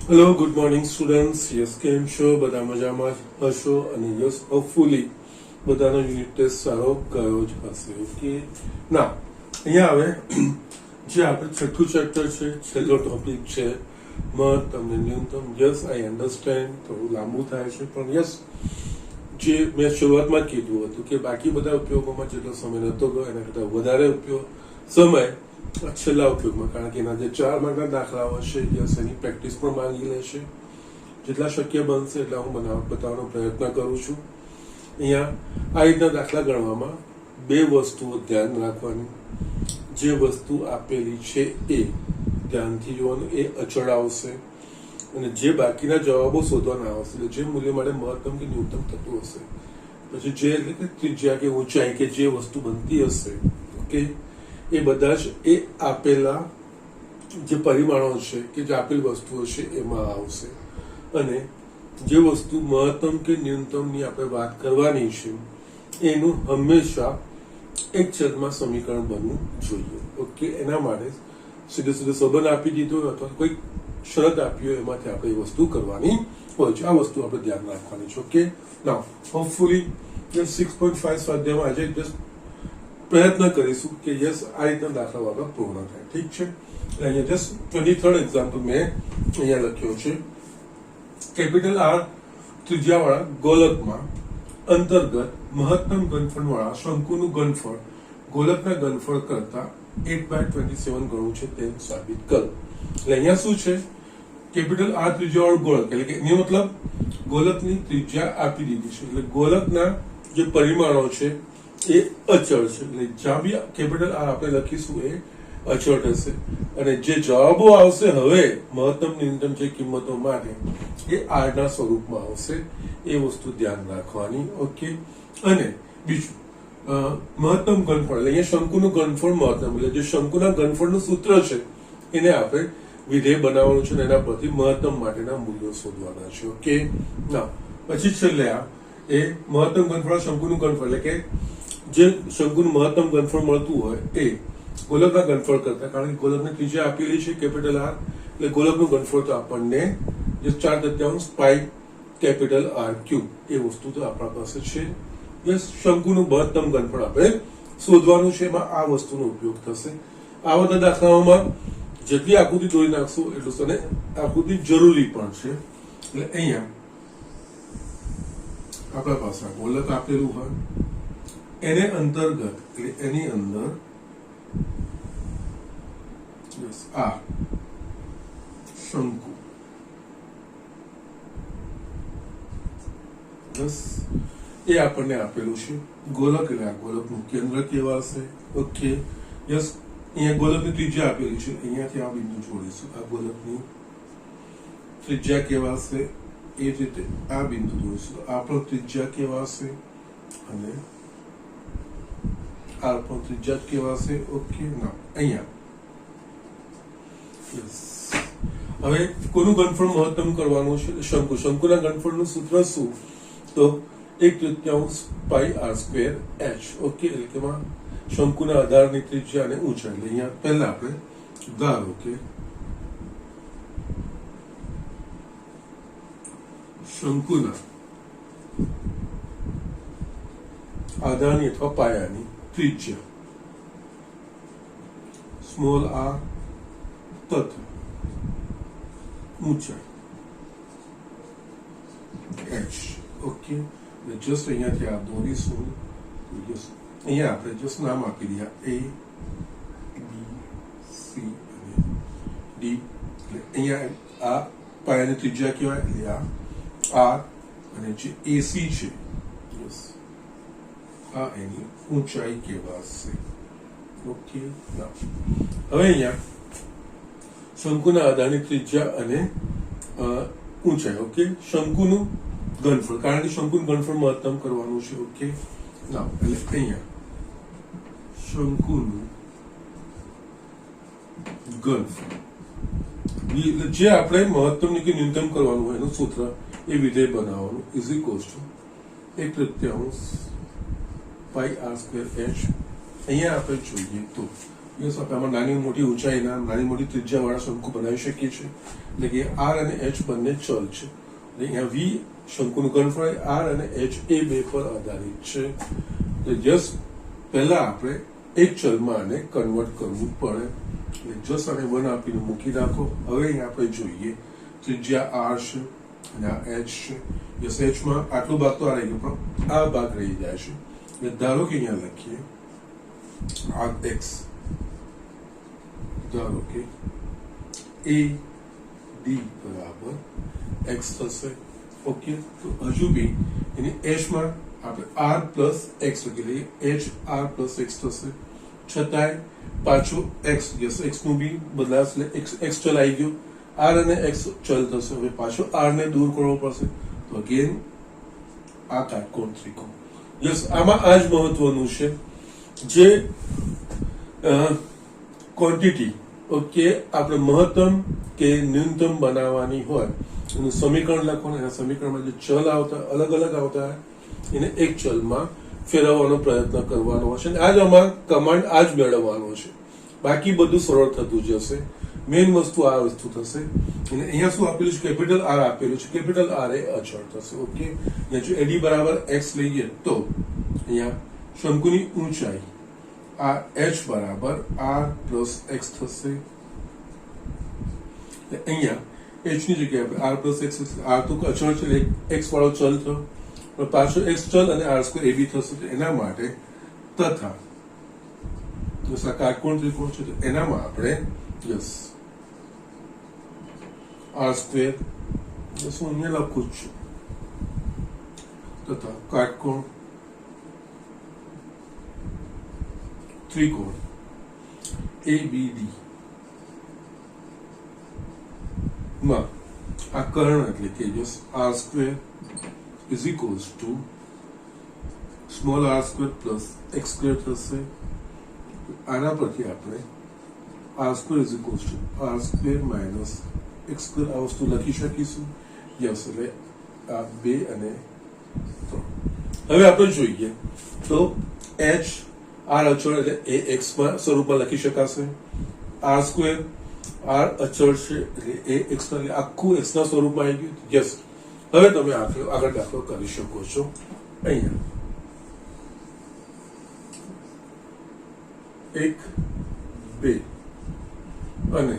Hello good morning students. Yes, કેમ છો? બધા મજામાં હશો અને યસ હોપફુલી બધાનો યુનિટ ટેસ્ટ સારો ગયો જ હશે. ઓકે, ના અહીંયા હવે જે આપણે છઠ્ઠું ચેપ્ટર છે, છેલ્લો ટોપિક છે મહત્તમ ને ન્યૂનતમ. યસ, આઈ અન્ડરસ્ટેન્ડ થોડું લાંબુ થાય છે, પણ યસ જે મેં શરૂઆતમાં કીધું હતું કે બાકી બધા ઉપયોગોમાં જેટલો સમય નહોતો ગયો એના કરતાં વધારે સમય છેલ્લા ઉપયોગમાં, કારણ કે એના જે 4 માર્કના દાખલાઓ છે યસ એની પ્રેક્ટિસ પણ માંગી લેશે. જેટલા શક્ય બનશે એટલા હું બતાવવાનો પ્રયત્ન કરું છું. અહીંયા આ રીતના દાખલા ગણવામાં બે વસ્તુઓ ધ્યાન રાખવાની. જે વસ્તુ આપેલી છે એ ધ્યાનથી જોવાનું, એ અચળ આવશે, અને જે બાકીના જવાબો શોધવાના આવશે, એટલે જે મૂલ્ય માટે મહત્તમ કે ન્યૂનતમ થતું હશે, પછી જે એટલે કે ત્રિજ્યા કે ઊંચાઈ કે જે વસ્તુ બનતી હશે, ઓકે, એ બધા જ એ આપેલા જે પરિમાણો છે કે જે આપેલ વસ્તુઓ છે એમાં આવશે. અને જે વસ્તુ મહત્તમ કે ન્યૂનતમની આપણે વાત કરવાની છે એનું હંમેશા એક છેદમાં સમીકરણ બનવું જોઈએ. ઓકે, એના માટે સીધે સંબંધ આપી દીધો અથવા કોઈ શરત આપી હોય એમાંથી આપણે એ વસ્તુ કરવાની હોય છે. આ વસ્તુ આપણે ધ્યાન રાખવાની છે. ઓકે, નાઉ હોપફુલી 6.5 સ્વાધ્યાયમાં આજે જસ્ટ પ્રયત્ન કરીશું કે યસ આ રીતના દાખલા આપણા પૂર્ણ થાય. ઠીક છે, અહીંયા જસ્ટ 23rd એક્ઝામ્પલ મેં અહીંયા લખ્યો છે. કેપિટલ R ત્રિજ્યાવાળા ગોલકમાં અંતર્ગત મહત્તમ ઘનફળવાળા શંકુનું ઘનફળ ગોલકના ઘનફળ કરતા 8/27 ગણું છે તેમ સાબિત કરો. એટલે અહીંયા શું છે, કેપિટલ R ત્રિજ્યાવાળું ગોળક, એટલે કે એનો મતલબ ગોલકની ત્રિજ્યા આપી દીધી છે, એટલે ગોલકના જે પરિમાણો છે એ અચળ છે, એટલે જ્યાં બી કેપિટલ R આપણે લખીશું એ અચળ હશે. અને જે જવાબો આવશે હવે મહત્તમ ન્યૂનતમ જે કિંમતો માટે એ R ના સ્વરૂપમાં આવશે. એ વસ્તુ ધ્યાન રાખવાની. ઓકે, અને બીજું મહત્તમ ઘનફળ, એટલે અહીંયા શંકુનું ઘનફળ મહત્તમ, એટલે જે શંકુના ઘનફળનું સૂત્ર છે એને આપણે વિધેય બનાવવાનું છે અને એના પરથી મહત્તમ માટેના મૂલ્યો શોધવાના છે. ઓકે, ના પછી છેલ્લે આ એ મહત્તમ ઘનફળ શંકુનું ઘનફળ, એટલે કે જે શંકુનું મહત્તમ ઘનફળ મળતું હોય એ ગોલકના ઘનફળ કરતા, કારણ કે ગોલકની ત્રિજ્યા આપેલી છે કેપિટલ R, એટલે ગોલકનું ઘનફળ તો આપણને જે 4/3 પાઈ કેપિટલ R ક્યુબ એ વસ્તુ તો આપણા પાસે છે. યસ, શંકુનું મહત્તમ ઘનફળ આપણે શોધવાનું છે, એમાં આ વસ્તુનો ઉપયોગ થશે. આ બધા દાખલાઓમાં જેટલી આકૃતિ દોરી નાખશો એટલું તને આકૃતિ જરૂરી પણ છે. એટલે અહીંયા આપણા પાસે ગોલક આપેલું હોય, એને અંતર્ગત એટલે એની અંદર આ શંકુ એ આપણને આપેલું છે. ગોલક એટલે આ ગોલકનું કેન્દ્ર કેવા હશે. ઓકે, યસ, અહીંયા ગોલકની ત્રિજ્યા આપેલી છે, અહીંયાથી આ બિંદુ જોડીશું. આ ગોલકની ત્રિજ્યા કેવા હશે એ જ રીતે આ બિંદુ જોડીશું. આ પણ ત્રિજ્યા કેવા હશે અને આ પણ ત્રિજ્યા કેવા હશે. ઓકે, ના અહીંયા હવે કોનું ઘનફળ મહત્તમ કરવાનું છે? શંકુના ઘનફળનું સૂત્ર શું? તો 1/3 પાઈ R² H. ઓકે, એટલે કે શંકુના આધારની ત્રિજ્યા અને ઊંચાઈ. એટલે અહીંયા પહેલા આપણે ધારો કે શંકુના આધારની અથવા પાયાની ત્રિજ્યા સ્મોલ r તથા ઊંચાઈ h. ઓકે, જસ્ટ અહીંયાથી આ દોરીશું. અહીંયા આપણે જસ્ટ નામ આપી દઈએ A, B, C અને D. એટલે અહીંયા આ પાયાની ત્રિજ્યા કહેવાય, એટલે આ R અને જે AC છે યસ આ એની ઊંચાઈ કહેવાશે. ઓકે, હવે અહીંયા શંકુના આધારની ત્રિજ્યા અને ઊંચાઈ. ઓકે, શંકુનું ઘનફળ, કારણ કે શંકુનું ઘનફળ મહત્તમ કરવાનું છે. ઓકે, ના એટલે અહીંયા શંકુનું ઘનફળ એટલે જે આપણે મહત્તમ કે ન્યૂનતમ કરવાનું હોય એનું સૂત્ર એ વિધેય બનાવવાનું is equals to 1/3 pi R² H. અહીંયા આપણે જોઈએ તો યસ આપણે આમાં નાની મોટી ઊંચાઈના નાની મોટી ત્રિજ્યાવાળા શંકુ બનાવી શકીએ છીએ. એટલે કે આર અને એચ બંને ચલ છે. એટલે અહીંયા વી શંકુનું ઘનફળ આર અને એચ એ બે પર આધારિત છે. તો જસ્ટ પહેલા આપણે એક ચલમાં આને કન્વર્ટ કરવું પડે. એટલે જસ્ટ આને 1 આપીને મૂકી રાખો. હવે અહીંયા આપણે જોઈએ ત્રિજ્યા આર છે અને આ એચ છે. યસ એચમાં આટલો ભાગ તો આ રહી ગયો, પણ આ ભાગ રહી જાય છે. એટલે ધારો કે અહીંયા લખીએ આ એક્સ, ધારો કે એ ડી બરાબર એક્સ થશે. ઓકે, તો હજુ બી એની એચમાં આપણે આર પ્લસ એક્સ લખી લઈએ. એચ આર પ્લસ એક્સ થશે. છતાંય પાછું એક્સ, યસ એક્સ નું બી બદલાશે. એક્સ ચલ આવી ગયો, આર અને એક્સ ચલ થશે. હવે પાછો આર ને દૂર કરવો પડશે. તો અગેન આ કાટકોણ ત્રિકોણ. યસ આમાં આ જ મહત્વનું છે. જે ક્વોન્ટિટી ઓકે આપણે મહત્તમ કે ન્યૂનતમ બનાવવાની હોય એનું સમીકરણ લખવાનું. એના સમીકરણમાં જે ચલ આવતા અલગ અલગ આવતા એને એક ચલમાં ફેરવવાનો પ્રયત્ન કરવાનો હશે. આ જ આમાં કમાન્ડ આ જ મેળવવાનો છે. બાકી બધું સરળ થતું જશે. મેઇન વસ્તુ આ વસ્તુ થશે. અને અહીંયા શું આપેલું છે? કેપિટલ આર આપેલું છે. કેપિટલ આર એ અચળ થશે. ઓકે, અહીંયા જો એડી બરાબર એક્સ લઈએ તો અહીંયા શંકુની ઊંચાઈ આ એચ બરાબર આર પ્લસ એક્સ થશે. અહીંયા એચ ની જગ્યાએ આપણે આર પ્લસ એક્સ, આર તો અચળ છે એક્સ વાળો ચલ થયો, પણ પાછો એક્સ ચલ અને આર સ્ક્વેર એ બી થશે. એના માટે તથા કાટકોણ ત્રિકોણ છે તો એનામાં આપણે યસ આર સ્ક્વેર, યસ હું અહીંયા લખું જ છું, તથા કાટકોણ ત્રિકોણ ABD માં આ કર્ણ એટલે કે yes r square is equals to small r square plus x square થશે. આના પરથી આપણે r square is equals to R square minus x square આ વસ્તુ લખી શકીશું. યસ એટલે આ 2 અને 3. હવે આપણે જોઈએ તો એચ આર અચળ એટલે એ એક્સ માં સ્વરૂપમાં લખી શકાશે. આર સ્ક્વેર આર અચળ છે એટલે એ એક્સ ના આખું એક્સ ના સ્વરૂપમાં આવી ગયું. યસ હવે તમે આગળ દાખલો કરી શકો છો. અહીંયા 1 2 અને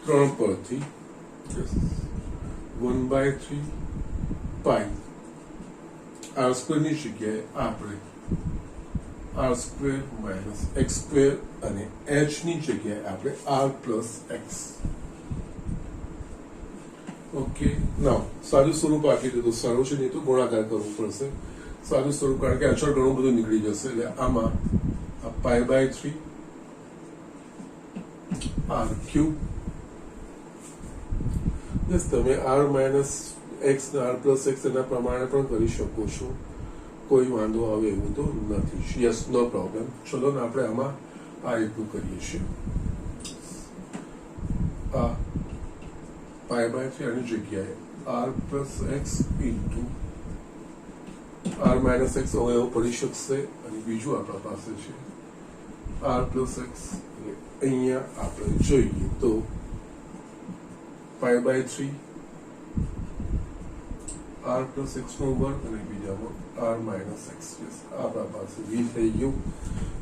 3 પરથી 1/3 પાઈ આર સ્ક્વેર ની જગ્યાએ આપણે r square minus x square અને એચ ની જગ્યાએ આપણે r plus x. Okay, now સાદું સ્વરૂપ આપી દીધું. સારું છે, નહીં તો ગુણાકાર કરવું પડશે. સાદું સ્વરૂપ કારણ કે અચળ ઘણું બધું નીકળી જશે. એટલે આમાં π/3 આર ક્યુબ. યસ તમે આર માઇનસ એક્સ ને આર પ્લસ એક્સ એના પ્રમાણે પણ કરી શકો છો. કોઈ વાંધો આવે એવું તો નથી. Yes no problem. ચલો ને આપણે આમાં આ રીતનું કરીએ છીએ. આ π/3 આની જગ્યાએ r plus x into r minus x અવયવ પડી શકશે. અને બીજું આપણા પાસે છે આર પ્લસ એક્સ. અહીંયા આપણે જોઈએ તો π/3 આર પ્લસ એક્સ નો વર્ગ અને બીજામાં આર માઇનસ એક્સ. આપણા પાસે વી થઈ ગયું.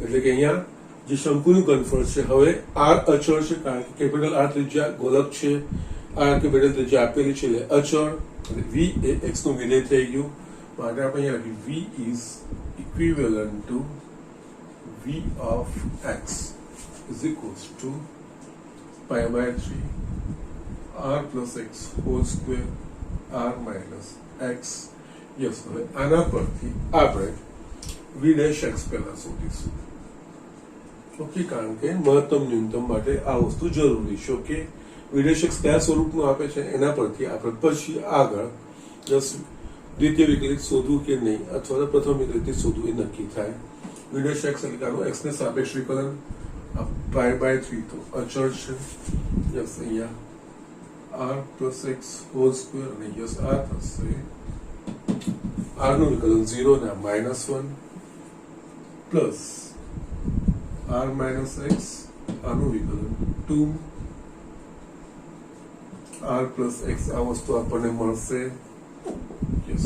એટલે કે અહીંયા જે શંકુનું ઘનફળ છે હવે આર અચળ છે કારણ કે કેપિટલ આર ત્રિજ્યા ગોલક છે. આર કેપિટલ ત્રિજ્યા આપેલી છે એટલે અચળ. અને વી એ એક્સ નું વિધેય થઈ ગયું. માટે આપણે અહીંયા લખ્યું V is equivalent to V of X is equals to π/3 R plus x whole square R minus X. Yes હવે આના પરથી આપણે વી ડેશ એક્સ પહેલા શોધીશું. ઓકે, કારણ કે મહત્તમ ન્યૂનતમ માટે આ વસ્તુ જરૂરી છે. ઓકે, વી ડેશ એક્સ કયા સ્વરૂપનું આપે છે એના પરથી આપણે પછી આગળ દ્વિતીય વિકલિત શોધવું કે નહીં અથવા તો પ્રથમ વિકલિત શોધવું એ નક્કી થાય. વી ડેશ એક્સ એટલે કે એક્સ ને સાપેક્ષ વિકલન π/3 તો અચળ છે. યસ અહીંયા r plus x whole square અને યસ આ થશે આર નું વિકલન 0 ને -1 પ્લસ r માઇનસ એક્સ આનું વિકલન 2 r પ્લસ એક્સ આ વસ્તુ આપણને મળશે. Yes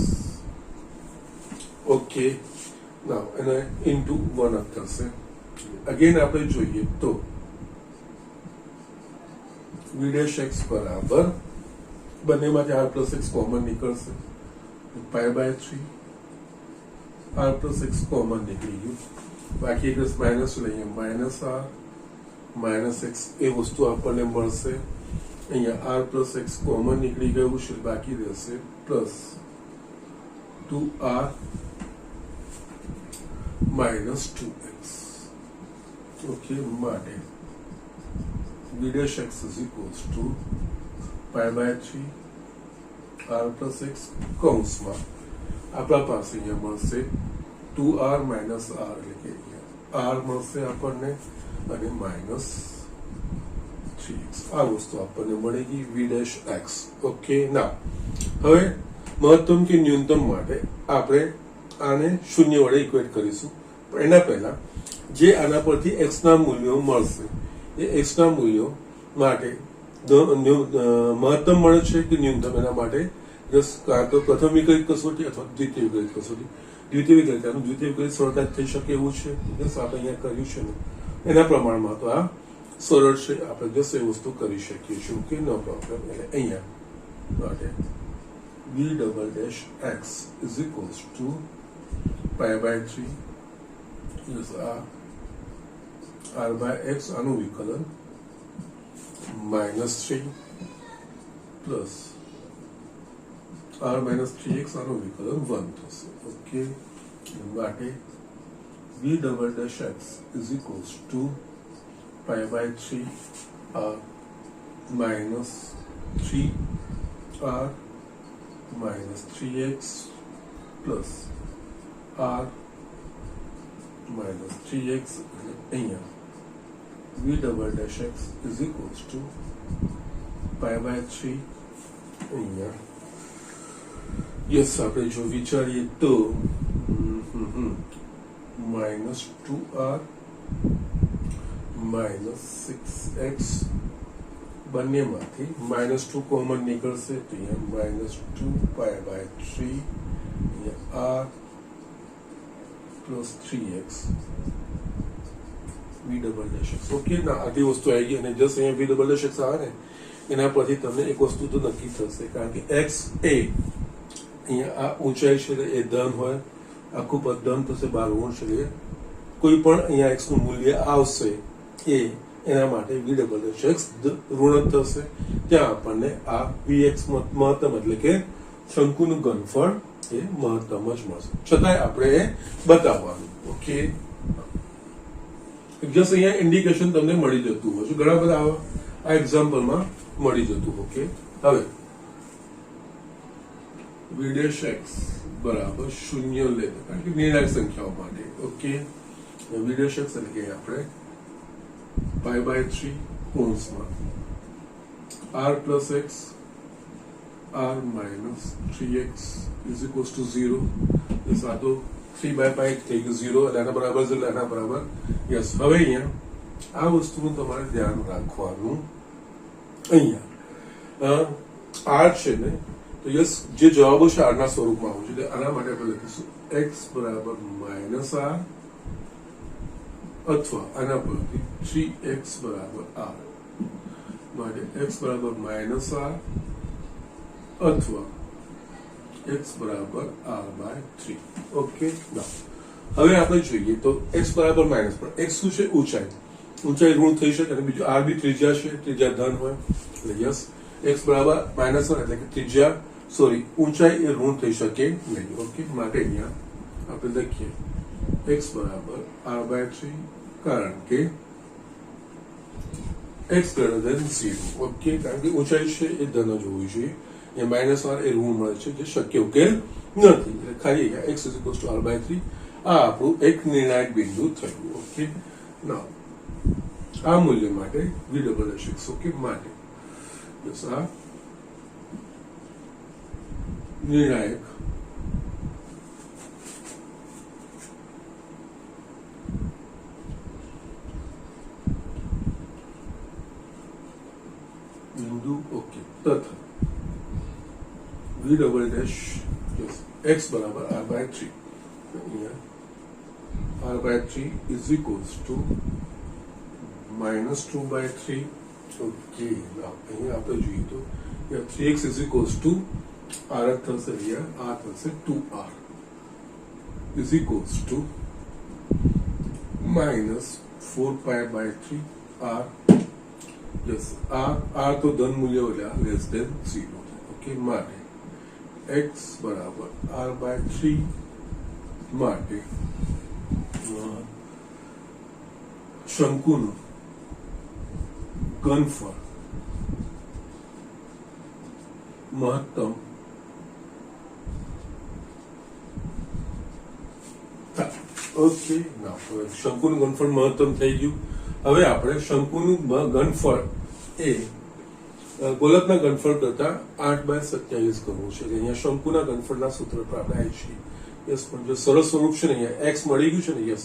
okay. નાઉ એને ઇન્ટુ 1 થશે. અગેન આપણે જોઈએ તો v ડેશ x બરાબર બંનેમાંથી r પ્લસ એક્સ કોમન નીકળશે, pi by 3 r plus x common નીકળી ગયું, બાકી એક માઇનસ લઈએ માઇનસ r માઇનસ એક્સ એ વસ્તુ આપણને મળશે. અહીંયા r પ્લસ એક્સ કોમન નીકળી ગયું છે, બાકી રહેશે plus 2r minus 2x. Okay, માટે v dash x is equals to pi by 3 r plus x કૌંસમાં આપણા પાસે અહીંયા મળશે 2r minus r એટલે કે r મળશે આપણને અને માઇનસ 3x આ વસ્તુ આપણને મળેગી v dash x. ઓકે. ના હવે મહત્તમ કે ન્યૂનતમ માટે આપણે આને શૂન્ય વડે ઇક્વેટ કરીશું, પણ એના પહેલા જે આના પરથી x ના મૂલ્યો મળશે એ x ના મૂલ્યો માટે મહત્તમ મળે છે કે ન્યૂનતમ એના માટે કાં તો પ્રથમ વિકલિત કસોટી અથવા દ્વિતીય વિકલિત કસોટી. દ્વિતીય વિકલિત દ્વિતીય વિકલિત સરળતાથી થઈ શકે એવું છે, બસ આપણે અહીંયા કર્યું છે ને એના પ્રમાણમાં તો આ સરળ છે, આપણે જસ એ વસ્તુ કરી શકીએ છીએ. Okay, no problem. એટલે અહીંયા માટે v double dash x is equals to pi by 3 yes r by x આનું વિકલન minus 3 plus r minus 3x આનું વિકલન 1 થશે. ઓકે, માટે v double dash x is equals to pi by 3 r minus 3r minus 3x plus r minus 3x અહીંયા v double dash x is equals to pi by 3 અહીંયા yes આપણે જો વિચારીએ તો માઇનસ 2r માઇનસ 6x બંનેમાંથી minus 2 common નીકળશે તો અહીંયા માઇનસ 2 પાઈ બાય 3 અહીંયા r plus 3x v double dash x. Okay, ના આટલી વસ્તુ આવી ગઈ અને જસ્ટ અહીંયા v ડબલ ડેશ એક્સ આવે ને એના પરથી તમને એક વસ્તુ તો નક્કી થશે, કારણ કે x એ અહીંયા આ ઊંચાઈ છે એ ધન હોય, આખું પદ ધન થશે, 12 ઋણ છે, કોઈ પણ અહીંયા x નું મૂલ્ય આવશે એ એના માટે v ડબલ ડેશ એક્સ ઋણ થશે. ત્યાં આપણને આ vx મહત્તમ એટલે કે શંકુનું ઘનફળ એ મહત્તમ જ મળશે, છતાંય આપણે એ બતાવવાનું. ઓકે, જસ્ટ અહીંયા ઇન્ડિકેશન તમને મળી જતું હોય છે, ઘણા બધા આ એક્ઝામ્પલમાં મળી જતું. ઓકે, હવે v dash x બરાબર શૂન્ય લેતા, કારણ કે નિર્ણાયક સંખ્યાઓ માટે. ઓકે, v dash x એટલે કે આપણે પાઈ બાય 3 કૌંસમાં r plus x r minus 3x is equals two 0. એ સાદો 3 બાય પાઈ થઈ ગયું 0 એટલે આના બરાબર છે, એટલે આના બરાબર યસ. હવે અહીંયા આ વસ્તુનું તમારે ધ્યાન રાખવાનું, અહીંયા r છે ને તો યસ જે જવાબો છે r ના સ્વરૂપમાં આવશે, એટલે આના માટે આપણે લખીશું x બરાબર માઇનસ r અથવા આના પરથી 3x બરાબર r માટે x બરાબર માઇનસ r અથવા x બરાબર r બાય 3. ઓકે, હવે આપણે જોઈએ તો x બરાબર માઇનસ, પણ x શું છે? ઊંચાઈ ઋણ થઈ શકે અને બીજું r બી ત્રિજ્યા છે, ત્રિજ્યા ધન હોય એટલે યસ x બરાબર માઇનસ 1 એટલે કે ત્રિજ્યા ઊંચાઈ એ ઋણ થઈ શકે નહીં. ઓકે, માટે અહીંયા આપણે લખીએ x બરાબર r બાય 3 કારણ કે x ગ્રેટર ધેન 0. ઓકે, કારણ કે ઊંચાઈ છે એ ધન જ હોવી જોઈએ, એ માઇનસ r એ ઋણ મળે છે જે શક્ય ઉકેલ નથી, એટલે ખાલી x is equals to r by 3 આ આપણું એક નિર્ણાયક બિંદુ થયું. ઓકે, ના આ મૂલ્ય માટે v double dash x. Okay, માટે બસ આ નિર્ણાયક ओके तथा v double dash yes x बराबर r/3 r/3 is equals to -2/3 okay અહીં આપણે જોઈએ તો 3x is equals to r થશે અહીંયા r થશે 2r is equals to -4π/3 r yes r तो धन मूल्य वाला लेस देन 0 ओके माटे x बराबर r/3 माटे शंकुનું ઘનફળ મહત્તમ ઓકે શંકુનું ઘનફળ મહત્તમ થઈ ગયું. હવે આપણે શંકુનું ઘનફળ એ ગોલકના ઘનફળ કરતા 8/27 કરવું છે. અહીંયા શંકુના ઘનફળના સૂત્ર પર આપણે આવી છીએ. યસ પણ જો સરળ સ્વરૂપ છે ને અહીંયા x મળી ગયું છે ને યસ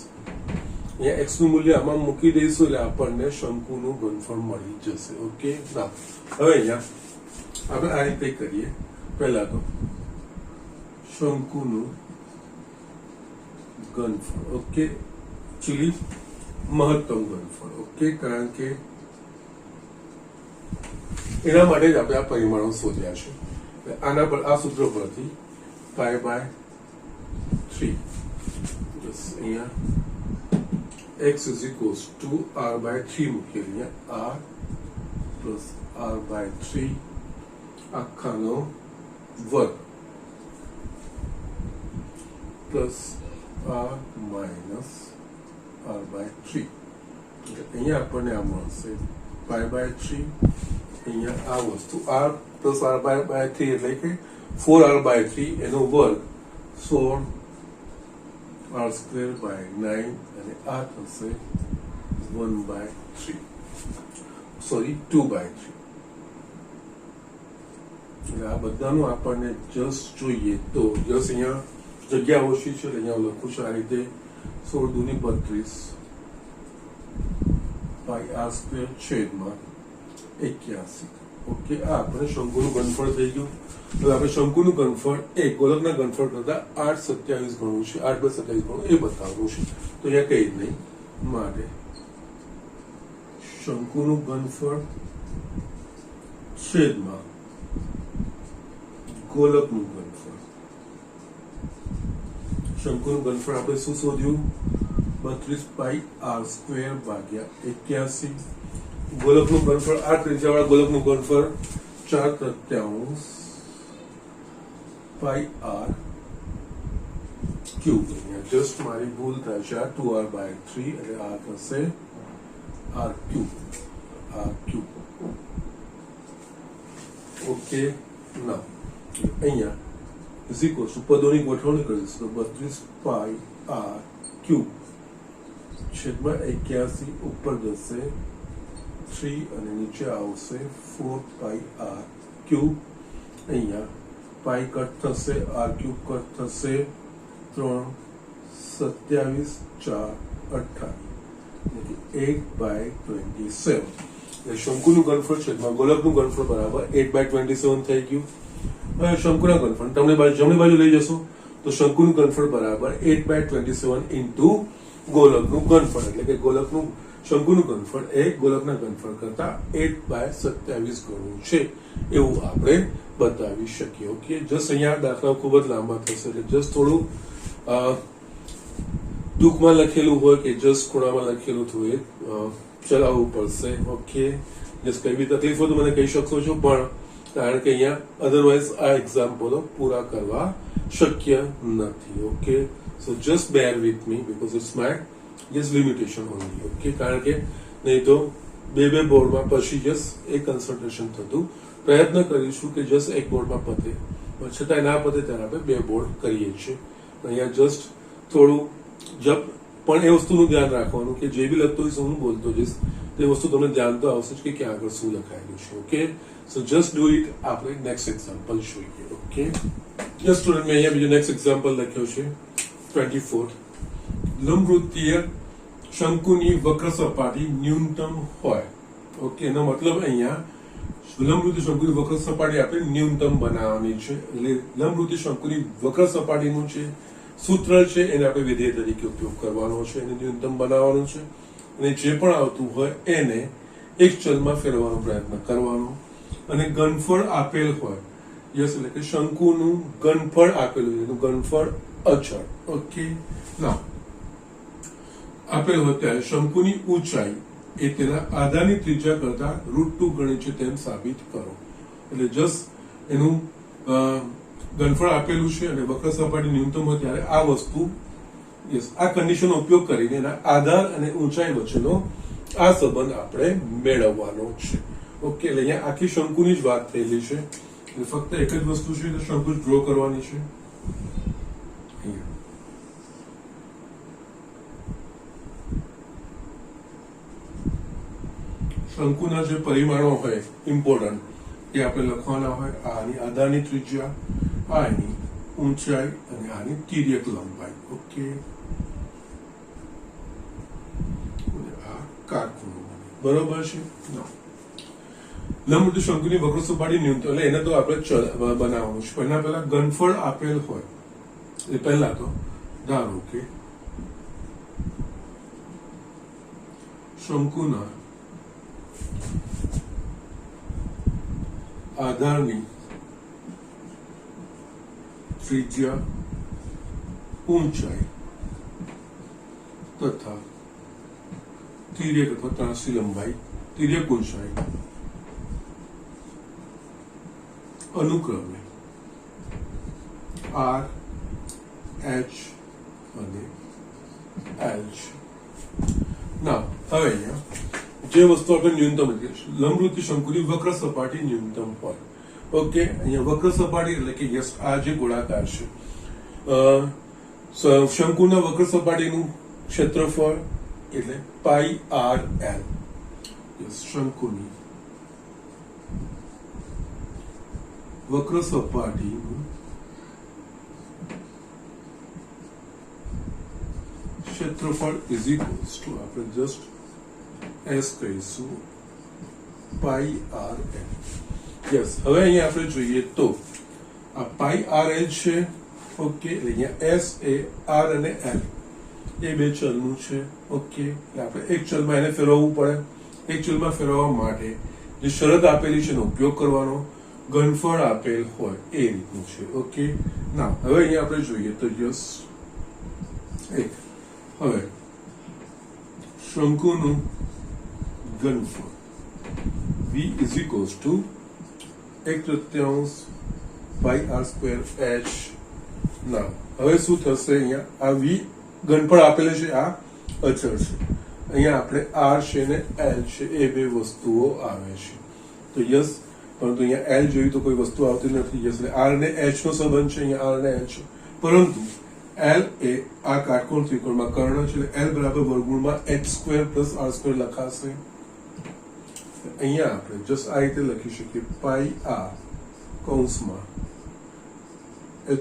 અહીંયા x નું મૂલ્ય આમાં મૂકી દઈશું એટલે આપણને શંકુનું ઘનફળ મળી જશે. ઓકે ના હવે અહીંયા આપણે આ રીતે કરીએ. પહેલા તો શંકુનું ઘનફળ ઓકે એકચ્યુઅલી મહત્તમ ઘનફળ ઓકે કારણ કે એના માટે જ આપણે આ પરિમાણો શોધ્યા છે. આના પર આ સૂત્ર પરથી π/3 અહીંયા x is equals to r/3 મૂકીએ. અહીંયા r plus r/3 આખાનો વર્ગ પ્લસ r minus r/3 અહીંયા આપણને આ મળશે π/3 અહીંયા આ વસ્તુ r plus r/3 એટલે કે 4r/3 એનો વર્ગ 16r²/9 અને આ થશે 1/3 સોરી 2/3 એટલે આ બધાનું આપણને જસ્ટ જોઈએ તો જસ્ટ અહીંયા જગ્યા ઓછી છે અહીંયા હું લખું છું આ રીતે 16 દુની 32 πr² છેદમાં 81 ઓકે આ આપણે શંકુનું ઘનફળ થઈ ગયું. હવે આપણે શંકુનું ઘનફળ એ ગોલકના ઘનફળ કરતા 8/27 ગણું છે 8/27 ગણું એ બતાવવું છે. તો અહીંયા કઈ જ નહીં માટે શંકુનું ઘનફળ છેદમાં ગોલકનું ઘનફળ. શંકુનું ઘનફળ આપણે શું શોધ્યું 32πr²/81. ગોલકનું ઘનફળ આ ત્રિજ્યાવાળા ગોલકનું ઘનફળ 4/3 πr³ જસ્ટ મારી ભૂલ થાય છે. આ 2r/3 એટલે આ થશે r³ ઓકે ના અહીંયા ઇઝ ઇક્વલ્સ ટુ પદોની ગોઠવણી કરીશું તો 32πr³ છેદમાં 81 ઉપર જશે 3 અને નીચે આવશે 4πr³ અહીંયા પાઈ કટ થશે r³ કટ થશે 3 27 4 28 8/27 શંકુનું ઘનફળ છેદમાં ગોલકનું ઘનફળ બરાબર 8/27 થઈ ગયું. હવે શંકુના ઘનફળ જમણી બાજુ લઈ જશો તો શંકુનું ઘનફળ બરાબર 8/27 ઇન્ટુ ગોલકનું ઘનફળ એટલે કે શંકુનું ઘનફળ એ ગોલકના ઘનફળ કરતા 8/27 ગણું છે એવું આપણે બતાવી શકીએ. ઓકે જસ્ટ અહીંયા દાખલા ખૂબ જ લાંબા થશે એટલે જસ્ટ થોડું ટૂંકમાં લખેલું હોય કે જસ્ટ ખૂણામાં લખેલું હોય ચલાવવું પડશે. ઓકે જસ્ટ કઈ બી તકલીફ હોય તો મને કહી શકશો છો પણ કારણ કે અહીંયા અધરવાઇઝ આ એક્ઝામ્પલો પૂરા કરવા શક્ય નથી. Okay so just bear with me because it's my just limitation only. Okay કારણ કે નહીં તો બે બોર્ડમાં પછી જસ્ટ એક કન્સન્ટ્રેશન થતું પ્રયત્ન કરીશું કે જસ્ટ એક બોર્ડમાં પતે પણ છતાંય ના પતે ત્યારે આપણે બે બોર્ડ કરીએ છીએ. અહીંયા જસ્ટ થોડું જપ પણ એ વસ્તુનું ધ્યાન રાખવાનું કે જે બી લખતો હોઈશ હું બોલતો જઈશ તે વસ્તુ તમને ધ્યાન તો આવશે જ કે ક્યાં આગળ શું લખાયેલું છે. Okay so just do it. આપણે નેક્સ્ટ એક્ઝામ્પલ જોઈએ. ઓકે યસ સ્ટુડન્ટ મેં અહીંયા બીજો નેક્સ્ટ એક્ઝામ્પલ લખ્યો છે 24 લંબવૃત્તીય શંકુની વક્ર સપાટી ન્યૂનતમ હોય. ઓકે એનો મતલબ અહીંયા લંબરૂપી શંકુની વક્ર સપાટી આપણે ન્યૂનતમ બનાવવાની છે. એટલે લંબરૂપી શંકુની વક્ર સપાટીનું છે સૂત્ર છે એને આપણે વિધેય તરીકે ઉપયોગ કરવાનો છે, એને ન્યૂનતમ બનાવવાનું છે અને જે પણ આવતું હોય એને એક ચલમાં ફેરવવાનો પ્રયત્ન કરવાનો. અને ઘનફળ આપેલ હોય, યસ, એટલે કે શંકુનું ઘનફળ આપેલું છે, એનું ઘનફળ અચળ. ઓકે, ના આપેલ હોય ત્યારે શંકુની ઊંચાઈ એ તેના આધારની ત્રિજ્યા કરતા √2 ગણી છે તેમ સાબિત કરો. એટલે જસ્ટ એનું ઘનફળ આપેલું છે અને વક્ર સપાટી ન્યૂનતમ હોય ત્યારે આ વસ્તુ, યસ, આ કન્ડિશનનો ઉપયોગ કરીને એના આધાર અને ઊંચાઈ વચ્ચેનો આ સંબંધ આપણે મેળવવાનો છે. ઓકે, એટલે અહીંયા આખી શંકુની જ વાત થયેલી છે. એટલે ફક્ત એક જ વસ્તુ છે, શંકુ ડ્રો કરવાની છે. શંકુના જે પરિમાણો હોય ઇમ્પોર્ટન્ટ એ આપણે લખવાના હોય. આની આધારની ત્રિજ્યા, આ એની ઊંચાઈ અને આની તિર્યક લંબાઈ. ઓકે, આ કાટખૂણો બરોબર છે. લંબરૂપી શંકુની વક્ર સપાટી ન્યૂનતમ, એટલે એને તો આપણે બનાવવાનું છે. એના પહેલા ઘનફળ આપેલ હોય એ પહેલા તો ધારો કે શંકુના આધારની ત્રિજ્યા, ઊંચાઈ તથા તિર્યક અથવા ત્રાંસી લંબાઈ, તિર્યક ઊંચાઈ અનુક્રમે R, H અને L છે. ના હવે અહીંયા જે વસ્તુ આપણે ન્યૂનતમ લંબરૂપી શંકુની વક્ર સપાટી ન્યૂનતમ હોય. ઓકે, અહીંયા વક્ર સપાટી એટલે કે યસ, આ જે ગોળાકાર છે શંકુના વક્ર સપાટીનું ક્ષેત્રફળ એટલે πRL. યસ, શંકુની વક્ર સપાટીનું ક્ષેત્રફળ ઇઝ ઇક્વલ્સ ટુ આપણે જસ્ટ S કહીશું πRL. યસ, હવે અહીંયા આપણે જોઈએ તો આ πRL છે. ઓકે, એટલે અહીંયા S એ R અને L એ બે ચલનું છે. ઓકે, એટલે આપણે એક ચલમાં એને ફેરવવું પડે. એક ચલમાં ફેરવવા માટે જે શરત આપેલી છે એનો ઉપયોગ કરવાનો. ઘનફળ આપેલ હોય એ રીતનું છે. ઓકે, ના હવે અહીંયા આપણે જોઈએ તો યસ, એક હવે શંકુનું ઘનફળ V is equals to 1/3 πr²h. ના હવે શું થશે, અહીંયા આ V ઘનફળ આપેલું છે, આ અચળ છે. અહીંયા આપણે R છે ને L છે એ બે વસ્તુઓ આવે છે. તો યસ, પરંતુ અહીંયા L જોયું તો કોઈ વસ્તુ આવતી નથી. યસ, એટલે R અને H નો સંબંધ છે. અહીંયા R અને H છે, પરંતુ L એ આ કાટકોણ ત્રિકોણમાં કર્ણ છે. એટલે L બરાબર વર્ગમૂળમાં h² + r² લખાશે. અહીંયા આપણે જસ્ટ આ રીતે લખી શકીએ πr કૌંસમાં h²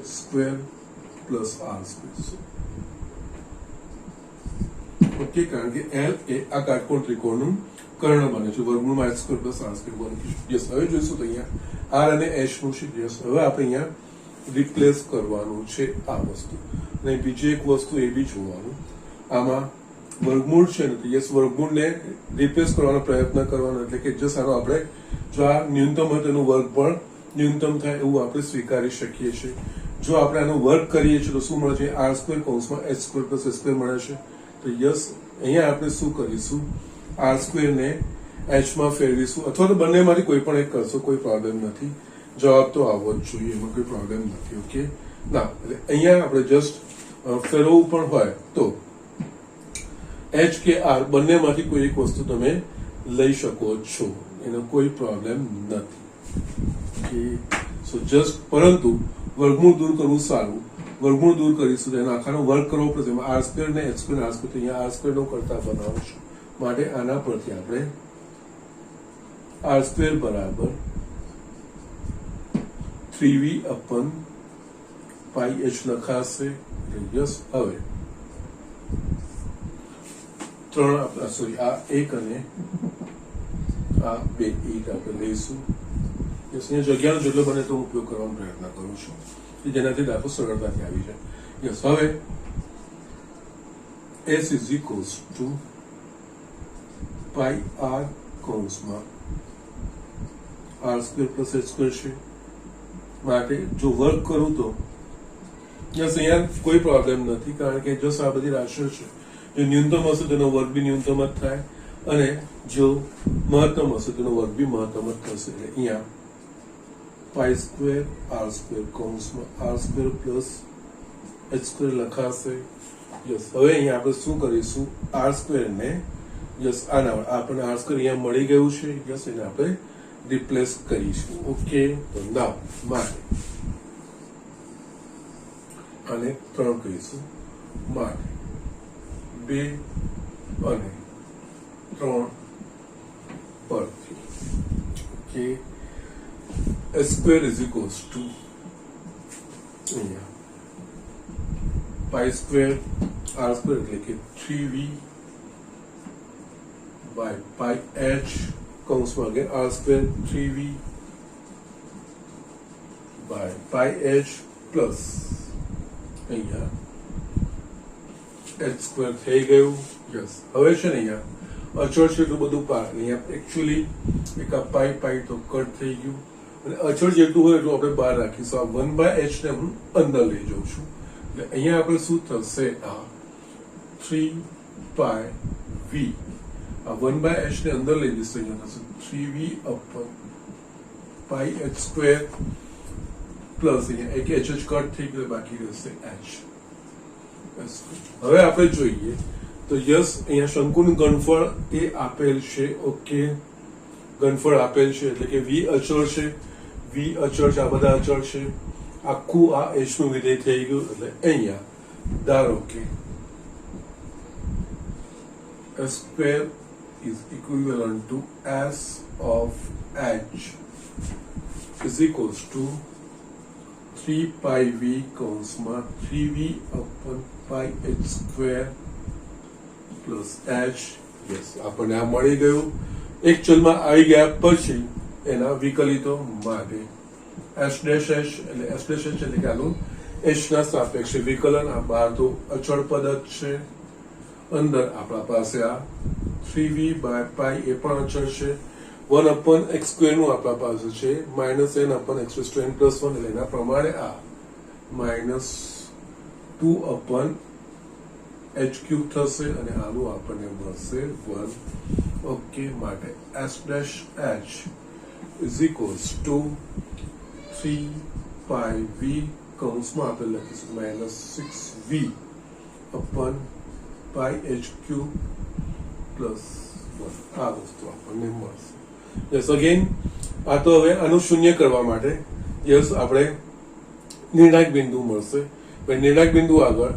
+ r². ઓકે, કારણ કે L એ આ કાટકોણ ત્રિકોણનું કર્ણ બને છે, વર્ગમૂળમાં h² + r² બને છે. યસ, હવે જોઈશું તો અહીંયા R અને H નું છે. યસ, હવે આપણે અહીંયા રિપ્લેસ કરવાનું છે આ વસ્તુ. અને બીજી એક વસ્તુ એ બી જોવાનું, આમાં વર્ગમૂળ છે ને, યસ, વર્ગમૂળને રિપ્લેસ કરવાનો પ્રયત્ન કરવાનો. એટલે કે જસ્ટ આનો આપણે જો આ ન્યૂનતમ હોય તેનું વર્ગ પણ ન્યૂનતમ થાય એવું આપણે સ્વીકારી શકીએ છીએ. જો આપણે આનો વર્ગ કરીએ છીએ તો શું મળે છે, r² કૌંસમાં h² + s² મળે છે. તો યસ, અહીંયા આપણે શું કરીશું, r² ને h માં ફેરવીશું, અથવા તો બંનેમાંથી કોઈ પણ એક કરશો, કોઈ પ્રોબ્લેમ નથી. જવાબ તો આવવો જ જોઈએ, એમાં કોઈ પ્રોબ્લેમ નથી. ઓકે, ના એટલે અહીંયા આપણે જસ્ટ ફેરવવું પણ હોય તો H કે R બંનેમાંથી કોઈ એક વસ્તુ તમે લઈ શકો છો, એનો કોઈ પ્રોબ્લેમ નથી. સો જસ્ટ, પરંતુ વર્ગમૂળ દૂર કરવું સારું. વર્ગમૂળ દૂર કરીશું તો એનો આખાનો વર્ગ કરવો પડશે. એમાં r² ને h² ને r², અહીંયા r² નો કરતા બનાવશું. માટે આના પરથી આપણે r² બરાબર 3v/πh લખાશે. યસ, હવે આ 1 અને આ 2 આપણે લઈશું. યસ અહીંયા જગ્યાનો જેટલો બને તો ઉપયોગ કરવાનો પ્રયત્ન કરું છું કે જેનાથી દાખલો સરળતાથી આવી જાય. યસ હવે s is equals to pi R કૌંસમાં R square plus H square છે માટે જો વર્ક કરું તો યસ અહીંયા કોઈ પ્રોબ્લેમ નથી કારણ કે જો આ બધી રાશિઓ છે જો ન્યૂનતમ હશે તેનો વર્ગ બી ન્યૂનતમ જ થાય અને જો મહત્તમ હશે તેનો વર્ગ બી મહત્તમ જ થશે. એટલે અહીંયા પાઈ સ્ક્વેર આર સ્ક્વેર કૌંસમાં R square plus H square લખાશે. યસ હવે અહીંયા આપણે શું કરીશું આર સ્ક્વેર ને યસ આના આપણને આર સ્ક્વેર અહીંયા મળી ગયું છે. યસ એને આપણે રિપ્લેસ કરીશું. ઓકે તો નાવ માટે અને 3 કહીશું માટે 2 અને 3 પરથી okay s square is equals to pi square r square એટલે કે 3v by pi h કૌંસમાં again r square 3v by pi h plus અહીંયા h square થઈ ગયું. યસ હવે છે ને અહીંયા અચળ છે એટલું બધું પાર અહીંયા એકચ્યુઅલી એક આ પાઈ પાઈ તો કટ થઈ ગયું અને અચળ જેટલું હોય એટલું આપણે બહાર રાખીશું. આ 1/h ને હું અંદર લઈ જાઉં છું એટલે અહીંયા આપણે શું થશે આ 3 pi v આ 1/h ને અંદર લઈ જશે અહીંયા થશે 3v upon pi h square plus અહીંયા એક h કટ થઈ ગયો બાકી રહેશે h. હવે આપણે જોઈએ તો યસ અહીંયા શંકુનું ઘનફળ એ આપેલ છે. ઓકે ઘનફળ આપેલ છે એટલે કે v અચળ છે આ બધા અચળ છે આખું આ h નું વિધેય થઈ ગયું એટલે અહીંયા ધારો કે s square is equivalent to s of h is equals to 3 pi v કૌંસમાં 3v upon pi h square plus h. Yes આપણને આ મળી ગયું. એક ચલમાં આવી ગયા પછી એના વિકલિતો માટે s dash h એટલે કે આનું h ના સાપેક્ષે વિકલન. આ બહાર તો અચળ પદ જ છે અંદર આપણા પાસે આ 3v by pi એ પણ અચળ છે 1 upon x square નું આપણા પાસે છે -n upon x raised to n plus 1 એટલે એના પ્રમાણે આ -2 upon h cube થશે અને આનું આપણને મળશે 1. ઓકે માટે s dash h is equals to 3 pi v કૌંસમાં આપણે લખીશું -6v upon pi h cube plus 1 આ વસ્તુ આપણને મળશે. યસ અગેન આ તો હવે આનું શૂન્ય કરવા માટે યસ આપણે નિર્ણાયક બિંદુ મળશે. નિર્ણાયક બિંદુ આગળ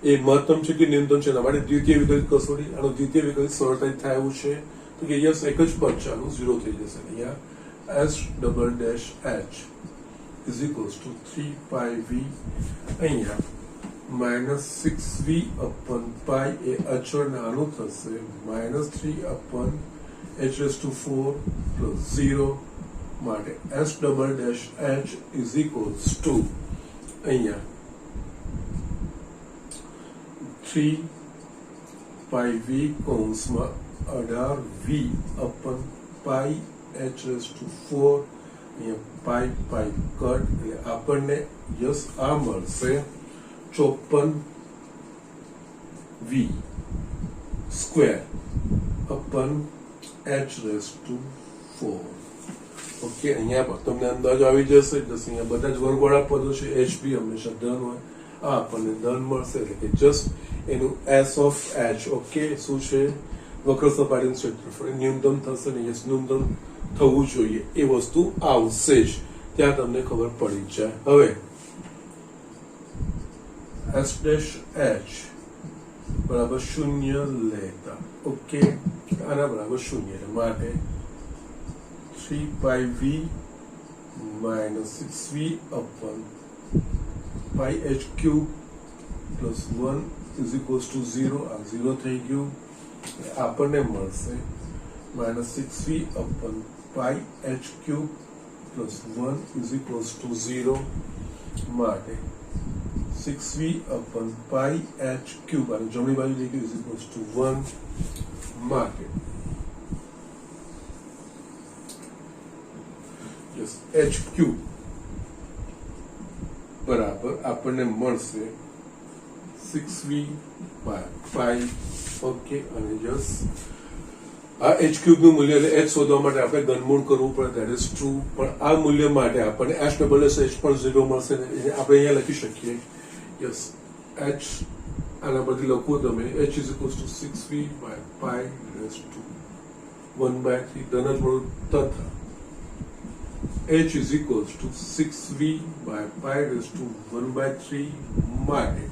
એ મહત્તમ છે કે ન્યૂનતમ છે એના માટે દ્વિતીય વિકલિત કસોટી આનો દ્વિતીય વિકલિત સરળતાથી થાય એવું છે તો કે યસ એક જ પદ ચાલુ 0 થઈ જશે. અહીંયા s double dash h is equals to 3 pi v અહીંયા -6v upon pi એ અચળ ને આનું થશે -3 upon h raised to 4 plus 0 માટે s double dash h is equals to અહીંયા 3 pi v કૌંસમાં 18v upon pi h raised to 4 અહીંયા pi pi cut એટલે આપણને યસ આ મળશે 54v square upon h raised to 4. Okay અહીંયા તમને અંદાજ આવી જશે અહીંયા બધા જ વર્ગવાળા પદો છે h બી હંમેશા ધન હોય આ આપણને ધન મળશે એટલે કે જસ્ટ એનું s of h ઓકે શું છે વક્ર સપાટીનું ક્ષેત્રફળ ન્યૂનતમ થશે ને યસ ન્યૂનતમ થવું જોઈએ એ વસ્તુ આવશે જ ત્યાં તમને ખબર પડી જાય. હવે s dash h બરાબર 0 લેતા ઓકે આના બરાબર 0 માટે 3 pi v -6v upon pi h cube plus 1 is equals to 0 આ 0 થઈ ગયું આપણને મળશે -6v upon pi h cube plus 1 is equals two 0 માટે 6v અપન પાઈ h ક્યુબ અને જમણી બાજુ જઈ ગયું ઇઝ ઇક્વલ્સ ટુ 1 માટે યસ h ક્યુબ બરાબર આપણને મળશે 6v બાય પાઈ. ઓકે, અને યસ આ h ક્યુબ નું મૂલ્ય એટલે h શોધવા માટે આપણે ઘનમૂળ કરવું પડે, ધેટ ઇઝ ટ્રુ. પણ આ મૂલ્ય માટે આપણને h ડબલ એસ h પણ 0 મળશે ને એને આપણે અહીંયા લખી શકીએ. યસ, h આના પરથી લખવું તમે h is equals to 6v by pi raise to 1/3 ધન જ મળું તથા h is equals to 6v by pi raised to 1/3 માટે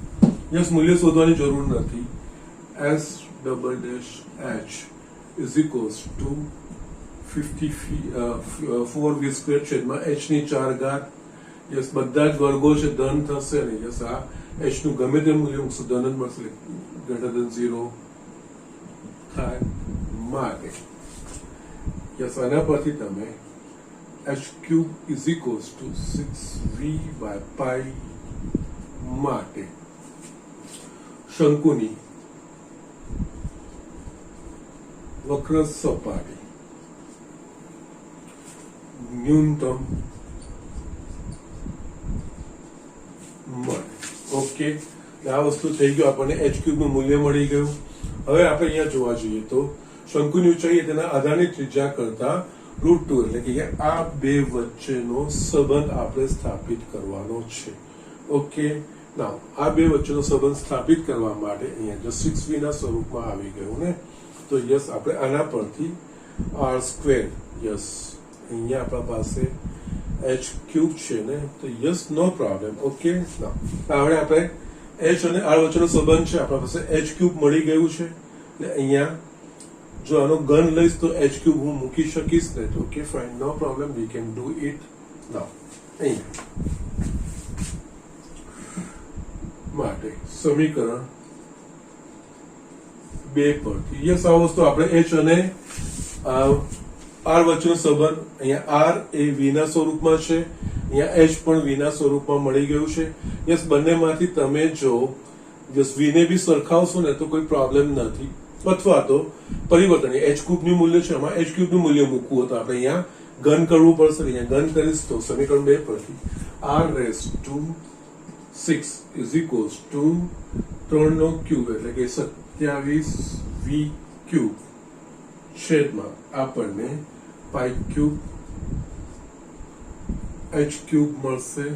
યસ મૂલ્ય શોધવાની જરૂર નથી. s double dash h is equals to 4v square છેદમાં h ની 4 ઘાત. યસ બધા જ વર્ગો છે ધન થશે અને યસ આ h નું ગમે તે મૂલ્ય મૂકશું ધન જ મળશે, ગ્રેટર ધેન 0 થાય માટે યસ આના પરથી તમે h cube is equals to 6v by pi માટે શંકુની વક્ર સપાટી ન્યૂનતમ મળે. ઓકે, આ વસ્તુ થઈ ગયું, આપણને h ક્યુબ નું મૂલ્ય મળી ગયું. હવે આપણે અહીંયા જોવા જઈએ તો શંકુની ઊંચાઈ તેના આધારની ત્રિજ્યા કરતા √2 એટલે કે આ બે વચ્ચેનો સંબંધ આપણે સ્થાપિત કરવાનો છે. ઓકે, નાઉ આ બે વચ્ચેનો સંબંધ સ્થાપિત કરવા માટે અહીંયા જો 6v ના સ્વરૂપમાં આવી ગયું ને તો યસ આપણે આના પરથી r², યસ અહીંયા આપણા પાસે h ક્યુબ છે ને તો યસ નો પ્રોબ્લેમ. ઓકે, નાઉ હવે આપણે h અને r વચ્ચેનો સંબંધ છે, આપણા પાસે h ક્યુબ મળી ગયું છે એટલે અહીંયા જો આનો ઘન લઈશ તો h ક્યુબ હું મૂકી શકીશ ને. Okay fine, no problem, we can do it now. અહીંયા માટે સમીકરણ 2 પરથી યસ આ વસ્તુ આપણે h અને r વચ્ચેનો સંબંધ અહીંયા r એ v ના સ્વરૂપમાં છે, અહીંયા h પણ v ના સ્વરૂપમાં મળી ગયું છે. યસ બંનેમાંથી તમે જો યસ v ને બી સરખાવશો ને તો કોઈ પ્રોબ્લેમ નથી, અથવા તો પરિવર્તન h ક્યુબ નું મૂલ્ય છે આમાં h ક્યુબ નું મૂલ્ય મૂકવું તો આપણે અહીંયા ઘન કરવું પડશે. અહીંયા ઘન કરીશ તો સમીકરણ 2 પરથી r raise to 6 is equals to 3 નો ક્યુબ એટલે કે 27v ક્યુબ છેદમાં આપણને પાઈ ક્યુબ h ક્યુબ મળશે.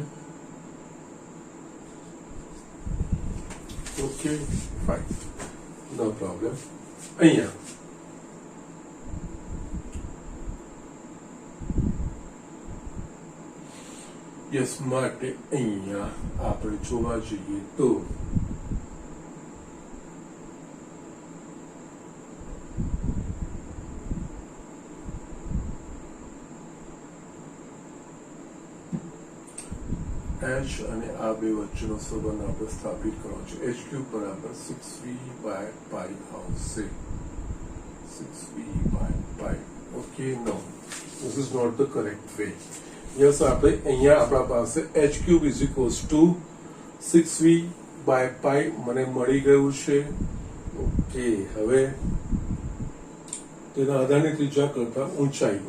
Okay fine, no problem. અહીંયા યસ માટે અહીંયા આપણે જોવા જઈએ તો h અને આ બે વચ્ચેનો સંબંધ આપણે સ્થાપિત કરવો છે. h ક્યુબ બરાબર 6v બાય પાઈ આવશે. 6v by pi. Okay, no this is not the correct way. Yes આપણે અહીંયા આપણા પાસે h cube is equals to 6v by pi મને મળી ગયું છે. ઓકે, હવે તેના આધારની ત્રિજ્યા કરતા ઊંચાઈ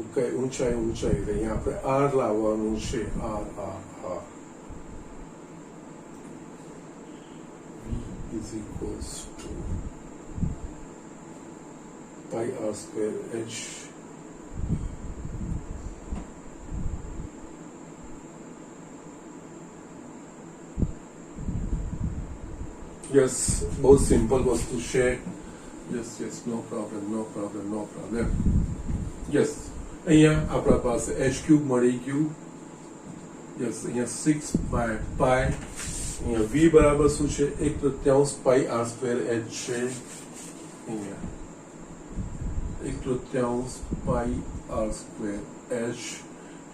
અહીંયા આપણે r લાવવાનું છે. r is equals to pi r square h yes બહુ સિમ્પલ વસ્તુ છે. Yes no problem. યસ અહીંયા આપણા પાસે h ક્યુબ મળી ગયું. યસ અહીંયા 6 બાય પાઈ, અહીંયા v બરાબર શું છે 1/3 પાઈ r સ્ક્વેર h છે. અહીંયા 1/3 પાઈ r સ્ક્વેર h.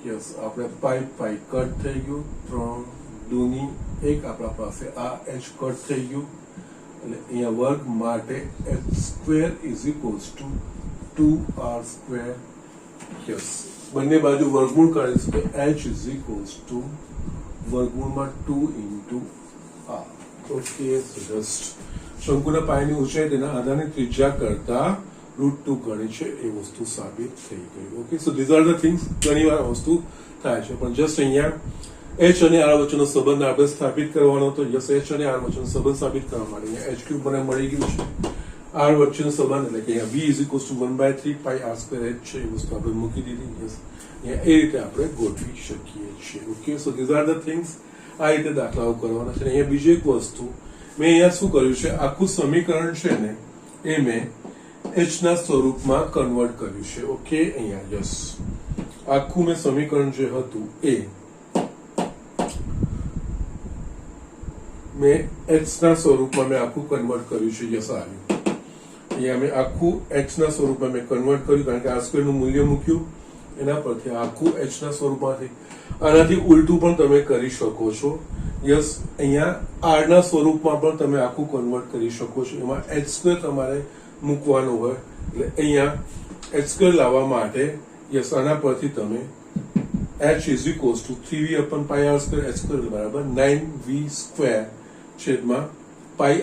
યસ આપણે પાઈ કટ થઈ ગયું, 3 દૂની 1 આપણા પાસે આ h કટ થઈ ગયું એટલે અહીંયા વર્ગ માટે h square is equals two 2r square. Yes બંને બાજુ વર્ગમૂળ કાઢીશું તો h ઇઝ ઇક્વલ્સ ટુ વર્ગમૂળમાં 2 into r. Okay, so just શંકુના પાયાની ઊંચાઈ તેના આધારની ત્રિજ્યા કરતા √2 ગણી છે એ વસ્તુ સાબિત થઈ ગઈ. Okay, so these are the things. ઘણી વાર વસ્તુ થાય છે, પણ જસ્ટ અહીંયા h અને r વચ્ચેનો સંબંધ આપણે સ્થાપિત કરવાનો હતો. યસ, h અને r વચ્ચેનો સંબંધ સ્થાપિત કરવા માટે અહીંયા h³ મને મળી ગયું છે. r વચ્ચેનો સંબંધ એટલે કે અહીંયા v is equals to 1/3 pi r square h છે, એ વસ્તુ આપણે મૂકી દીધી. યસ, અહીંયા એ રીતે આપણે ગોઠવી શકીએ છીએ. Okay, so these are the things. આ રીતે દાખલાઓ કરવાના છે. અહીંયા બીજી એક વસ્તુ મેં અહીંયા શું કર્યું છે, આખું સમીકરણ છે ને એ મેં h ના સ્વરૂપમાં કન્વર્ટ કર્યું છે. ઓકે, અહીંયા યસ, આખું મેં સમીકરણ જે હતું એ મેં h ના સ્વરૂપમાં મેં આખું કન્વર્ટ કર્યું છે. યસ, આવ્યું. અહીંયા મેં આખું h ના સ્વરૂપમાં મેં કન્વર્ટ કર્યું, કારણ કે r સ્ક્વેર નું મૂલ્ય મૂક્યું એના પરથી આખું h ના સ્વરૂપમાંથી. આનાથી ઉલટું પણ તમે કરી શકો છો. યસ, અહીંયા r ના સ્વરૂપમાં પણ તમે આખું કન્વર્ટ કરી શકો છો. એમાં h² તમારે મૂકવાનું હોય એટલે અહીંયા h² લાવવા માટે યસ, આના પરથી તમે h is equals two 3v/πr² h² બરાબર 9v² છેદમાં πr⁴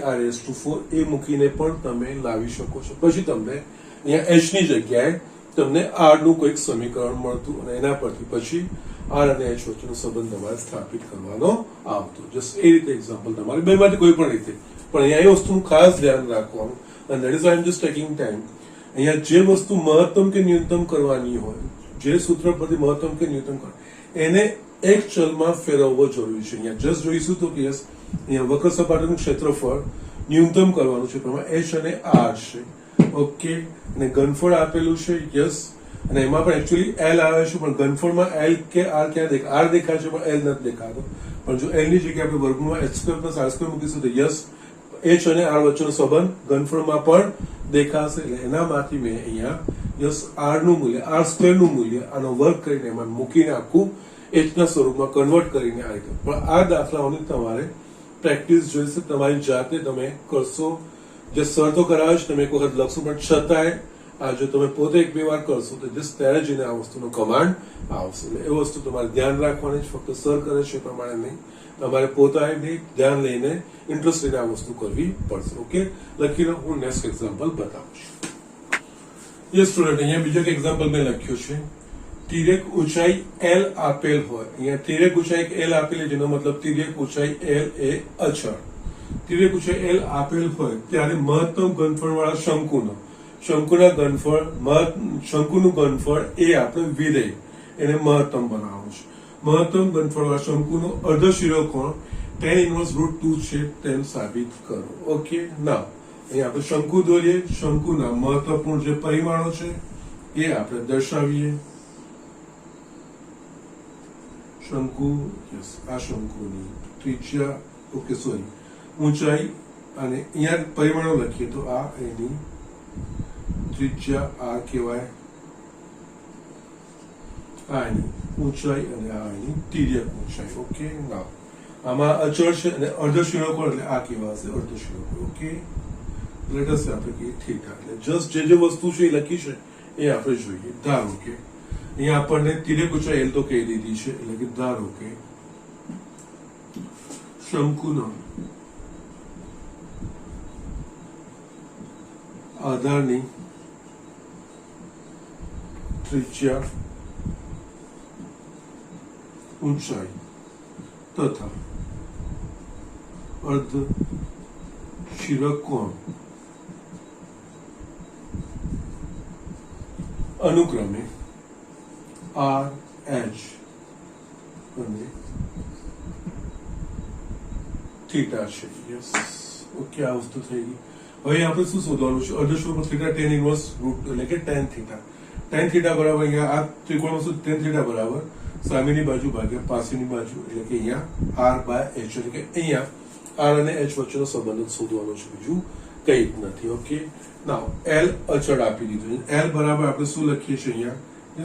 એ મૂકીને પણ તમે લાવી શકો છો. પછી તમને અહીંયા h ની જગ્યાએ તમને r નું કોઈક સમીકરણ મળતું અને એના પરથી પછી r અને h વચ્ચેનો સંબંધ તમારે સ્થાપિત કરવાનો આવતો. જસ્ટ એ રીતે એક્ઝામ્પલ તમારે બેમાંથી કોઈ પણ રીતે, પણ અહીંયા એ વસ્તુનું ખાસ ધ્યાન રાખવાનું. and that is why I'm just taking time. અહીંયા જે વસ્તુ મહત્તમ કે ન્યૂનતમ કરવાની હોય, જે સૂત્ર પરથી મહત્તમ કે ન્યૂનતમ કરવાની, એને એક ચલમાં ફેરવવો જરૂરી છે. અહીંયા જસ્ટ જોઈશું તો કે યસ, અહીંયા વક્ર સપાટીનું ક્ષેત્રફળ ન્યૂનતમ કરવાનું છે, તેમાં h અને r છે. ઓકે, અને ઘનફળ આપેલું છે. યસ, અને એમાં પણ એકચ્યુઅલી l આવે છે, પણ ઘનફળમાં l કે r ક્યાં દેખાય? r દેખાય છે પણ l નથી દેખાતો. પણ જો l ની જગ્યાએ આપણે વર્ગમૂળમાં h² + r² મૂકીશું તો યસ, h અને r વચ્ચેનો સંબંધ ઘનફળમાં પણ દેખાશે. એટલે એનામાંથી મેં અહીંયા યસ r નું મૂલ્ય, r² નું મૂલ્ય આનો વર્ગ કરીને એમાં મૂકીને આખું h ના સ્વરૂપમાં કન્વર્ટ કરીને આ રીતે. પણ આ દાખલાઓની તમારે પ્રેક્ટિસ જોઈશે, તમારી જાતે તમે કરશો. જે સર તો કરાવે છે, તમે એક વખત લખશો, પણ છતાંય આ જો તમે પોતે એક બે વાર કરશો તો જસ્ટ ત્યારે જઈને આ વસ્તુનો કમાન્ડ આવશે. એટલે એ વસ્તુ તમારે ધ્યાન રાખવાની છે. ફક્ત સર કરે છે એ પ્રમાણે નહીં, તમારે પોતાને ધ્યાન લઈને ઇન્ટરેસ્ટ લઈને આ વસ્તુ કરવી પડશે. ઓકે, લખી લો. હું નેક્સ્ટ એક્ઝામ્પલ બતાવું છું. યસ સ્ટુડન્ટ, અહીંયા બીજો એક એક્ઝામ્પલ મેં લખ્યો છે. તિર્યક ઊંચાઈ l આપેલ હોય. અહીંયા તિર્યક ઊંચાઈ l આપેલી, જેનો મતલબ તિર્યક ઊંચાઈ l એ અચળ. તિર્યક ઊંચાઈ l આપેલ હોય ત્યારે મહત્તમ ઘનફળ વાળા શંકુના ઘનફળ, શંકુનું ઘનફળ એ આપણે વિધેય એને મહત્તમ બનાવવાનું છે. મહત્તમ ઘનફળ વાળા શંકુનો અર્ધ શિરોકોણ tan ઇન્વર્સ √2 છે તેમ સાબિત કરો. ઓકે, ના અહીંયા આપણે શંકુ દોરીએ. શંકુના મહત્વપૂર્ણ જે પરિમાણો છે એ આપણે દર્શાવીએ. શંકુ, યસ, આ શંકુની ત્રિજ્યા, ઓકે સોરી, ઊંચાઈ, અને અહીંયા પરિમાણો લખીએ તો આ એની ત્રિજ્યા આ કહેવાય, આ એની ઊંચાઈ, અને આ એની તિર્યક ઊંચાઈ. ઓકે, ના આમાં અચળ છે અને અર્ધ શિરોકોણ એટલે આ કહેવાશે અર્ધ શિરોકોણ. ઓકે, લેટ અસ આપણે કહીએ થીટા. એટલે જસ્ટ જે વસ્તુ છે એ લખી છે એ આપણે જોઈએ. ધારો કે અહીંયા આપણને તિર્યક ઊંચાઈ l તો કહી દીધી છે, એટલે કે ધારો કે શંકુનો આધારની ત્રિજ્યા, ઊંચાઈ તથા અર્ધ શિરોકોણ અનુક્રમે r, h અને થીટા છે. યસ, ઓકે, આ વસ્તુ થઈ ગઈ. હવે આપણે શું શોધવાનું છે? અર્ધ શિરોકોણ થીટા tan ઇન્વર્સ √2 એટલે કે tan થીટા. tan થીટા બરાબર અહીંયા આ ત્રિકોણમાં શું tan થીટા બરાબર સામેની બાજુ ભાગ્યા પાછળની બાજુ, એટલે કે અહીંયા r/h, એટલે કે અહીંયા r અને h વચ્ચેનો સંબંધ શોધવાનો છે, બીજું કંઈ જ નથી. ઓકે, નાઉ l અચળ આપી દીધું. l બરાબર આપણે શું લખીએ છીએ? અહીંયા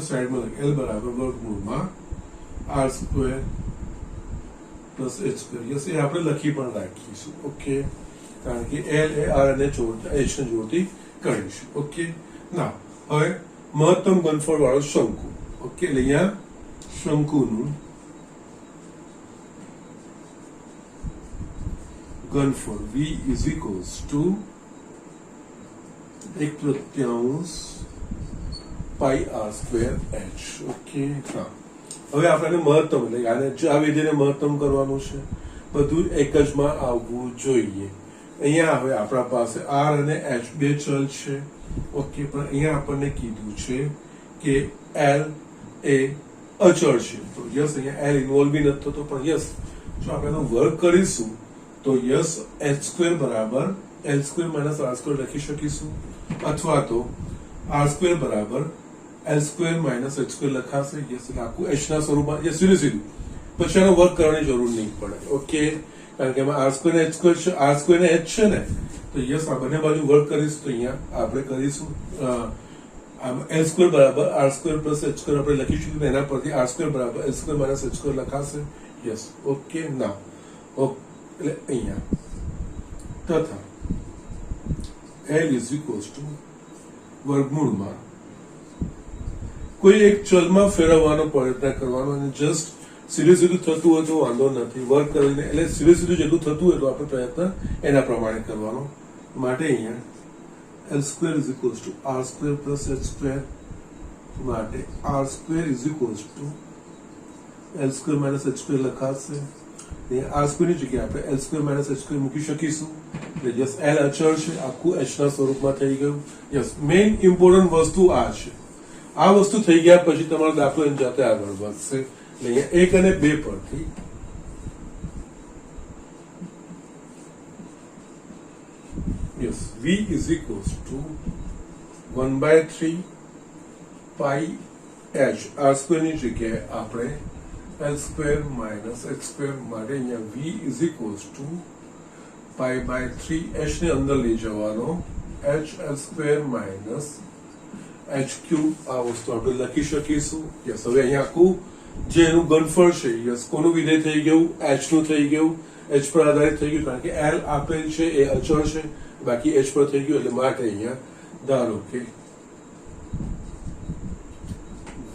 સાઈડમાં લખીએ l બરાબર વર્ગમૂળમાં r² + h². યસ, એ આપણે લખી પણ રાખીશું. ઓકે, કારણ કે l એ r અને h ને જોડતી કરીશું. ઓકે, ના હવે મહત્તમ ઘનફળ વાળો શંકુ. ઓકે, એટલે અહીંયા શંકુનું ઘનફળ v is equals to 1/3 pi r square h. Okay, હા, હવે આપણે મહત્તમ એટલે આને આ વિધિને મહત્તમ કરવાનું છે. બધું એક જ માં આવવું જોઈએ. અહીંયા હવે આપણા પાસે આર અને એચ બે ચલ છે. ઓકે, પણ અહીંયા આપણને કીધું છે કે એલ એ અચળ છે. તો યસ, અહીંયા એલ ઇન્વોલ્વ બી નથી થતો, પણ યસ જો આપણે એનો વર્ક કરીશું તો યસ એચ સ્ક્વેર બરાબર l square minus r square લખી શકીશું, અથવા તો આર સ્ક્વેર બરાબર l square minus H square લખાશે. યસ, એટલે આખું એચ ના સ્વરૂપમાં યસ સીધું સીધું, પછી આનો વર્ક કરવાની જરૂર નહીં પડે. ઓકે, કારણ કે એમાં આર સ્ક્વેર ને એચ સ્ક્વેર છે, આર સ્ક્વેર ને એચ છે ને, તો યસ આ બંને બાજુ વર્ક કરીશું. તો અહીંયા આપણે કરીશું એલ સ્ક્વેર બરાબર r square plus H square આપણે લખીશું, એના પરથી આર સ્ક્વેર બરાબર l square minus H square લખાશે. યસ, ઓકે, ના એટલે અહીંયા તથા એલ ઇઝ ઇક્વલ્સ ટુ વર્ગમૂળમાં કોઈ એક ચલમાં ફેરવવાનો પ્રયત્ન કરવાનો, અને જસ્ટ સીધું સીધું થતું હોય તો વાંધો નથી, વર્ક કરીને એટલે સીધું સીધું જેટલું થતું હોય તો આપણે પ્રયત્ન એના પ્રમાણે કરવાનો. માટે અહીંયા L square is equals to R square plus H square, માટે R square is equals to L square minus H square લખાશે. આર સ્ક્વેર ની જગ્યાએ આપણે L square minus H square મૂકી શકીશું. એટલે યસ એલ અચળ છે, આખું એચ ના સ્વરૂપમાં થઈ ગયું. યસ, મેઇન ઇમ્પોર્ટન્ટ વસ્તુ આ છે. આ વસ્તુ થઈ ગયા પછી તમારો દાખલો એની જાતે આગળ વધશે. એટલે અહીંયા 1 અને 2 પરથી yes v is equals to 1/3 pi H R square ની જગ્યાએ આપણે L square minus H square, માટે અહીંયા v is equals to π/3 H ને અંદર લઈ જવાનો, H L square minus H cube આ વસ્તુ આપણે લખી શકીશું. યસ, હવે અહીંયા આખું જે એનું ઘનફળ છે, યસ કોનું વિધેય થઈ ગયું, એચ નું થઈ ગયું, એચ પર આધારિત થઈ ગયું, કારણ કે એલ આપેલ છે એ અચળ છે, બાકી એચ પર થઈ ગયું. એટલે માટે અહીંયા ધારો કે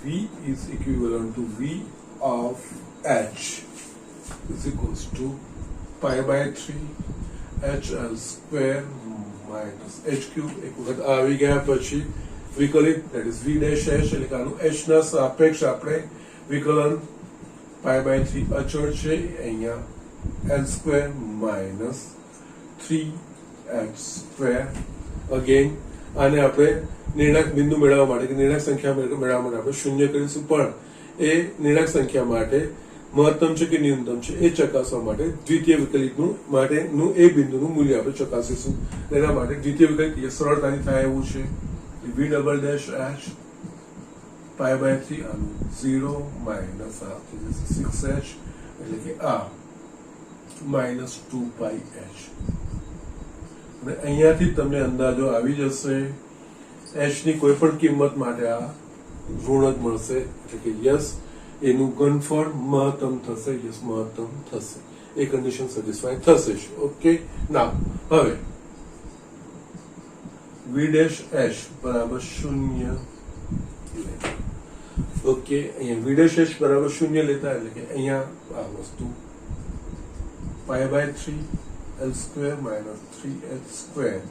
v is equivalent to v of h is equals to π/3 hl square minus h cube. એક વખત આવી ગયા પછી વિકલિત, that is v dash h, એટલે કે આનું h ના સાપેક્ષ આપણે વિકલન π/3 અચળ છે, અહીંયા l square minus 3h square. Again આને આપણે નિર્ણાયક બિંદુ મેળવવા માટે કે નિર્ણાયક સંખ્યા મેળવવા માટે આપણે શૂન્ય કરીશું, પણ એ નિર્ણાયક સંખ્યા માટે મહત્તમ છે કે ન્યૂનતમ છે એ ચકાસવા માટે દ્વિતીય વિકલિતનું માટેનું એ બિંદુનું મૂલ્ય આપણે ચકાસીશું. એના માટે દ્વિતીય વિકલિત એ સરળતાથી થાય એવું છે. v ડબલ ડેશ h π/3 આનું 0 માઇનસ આ 6h, એટલે કે આ માઇનસ 2πh. અને અહીંયાથી તમને અંદાજો આવી જશે. h ની કોઈ પણ કિંમત માટે આ ઋણ જ મળશે, એટલે કે યસ એનું ઘનફળ મહત્તમ થશે. યસ, મહત્તમ થશે, એ કન્ડિશન સેટિસ્ફાય થશે. ઓકે, ના હવે v ડેશ h બરાબર 0. ઓકે, અહીંયા v ડેશ h બરાબર 0 લેતા, એટલે કે અહીંયા આ વસ્તુ π/3 l square minus 3h square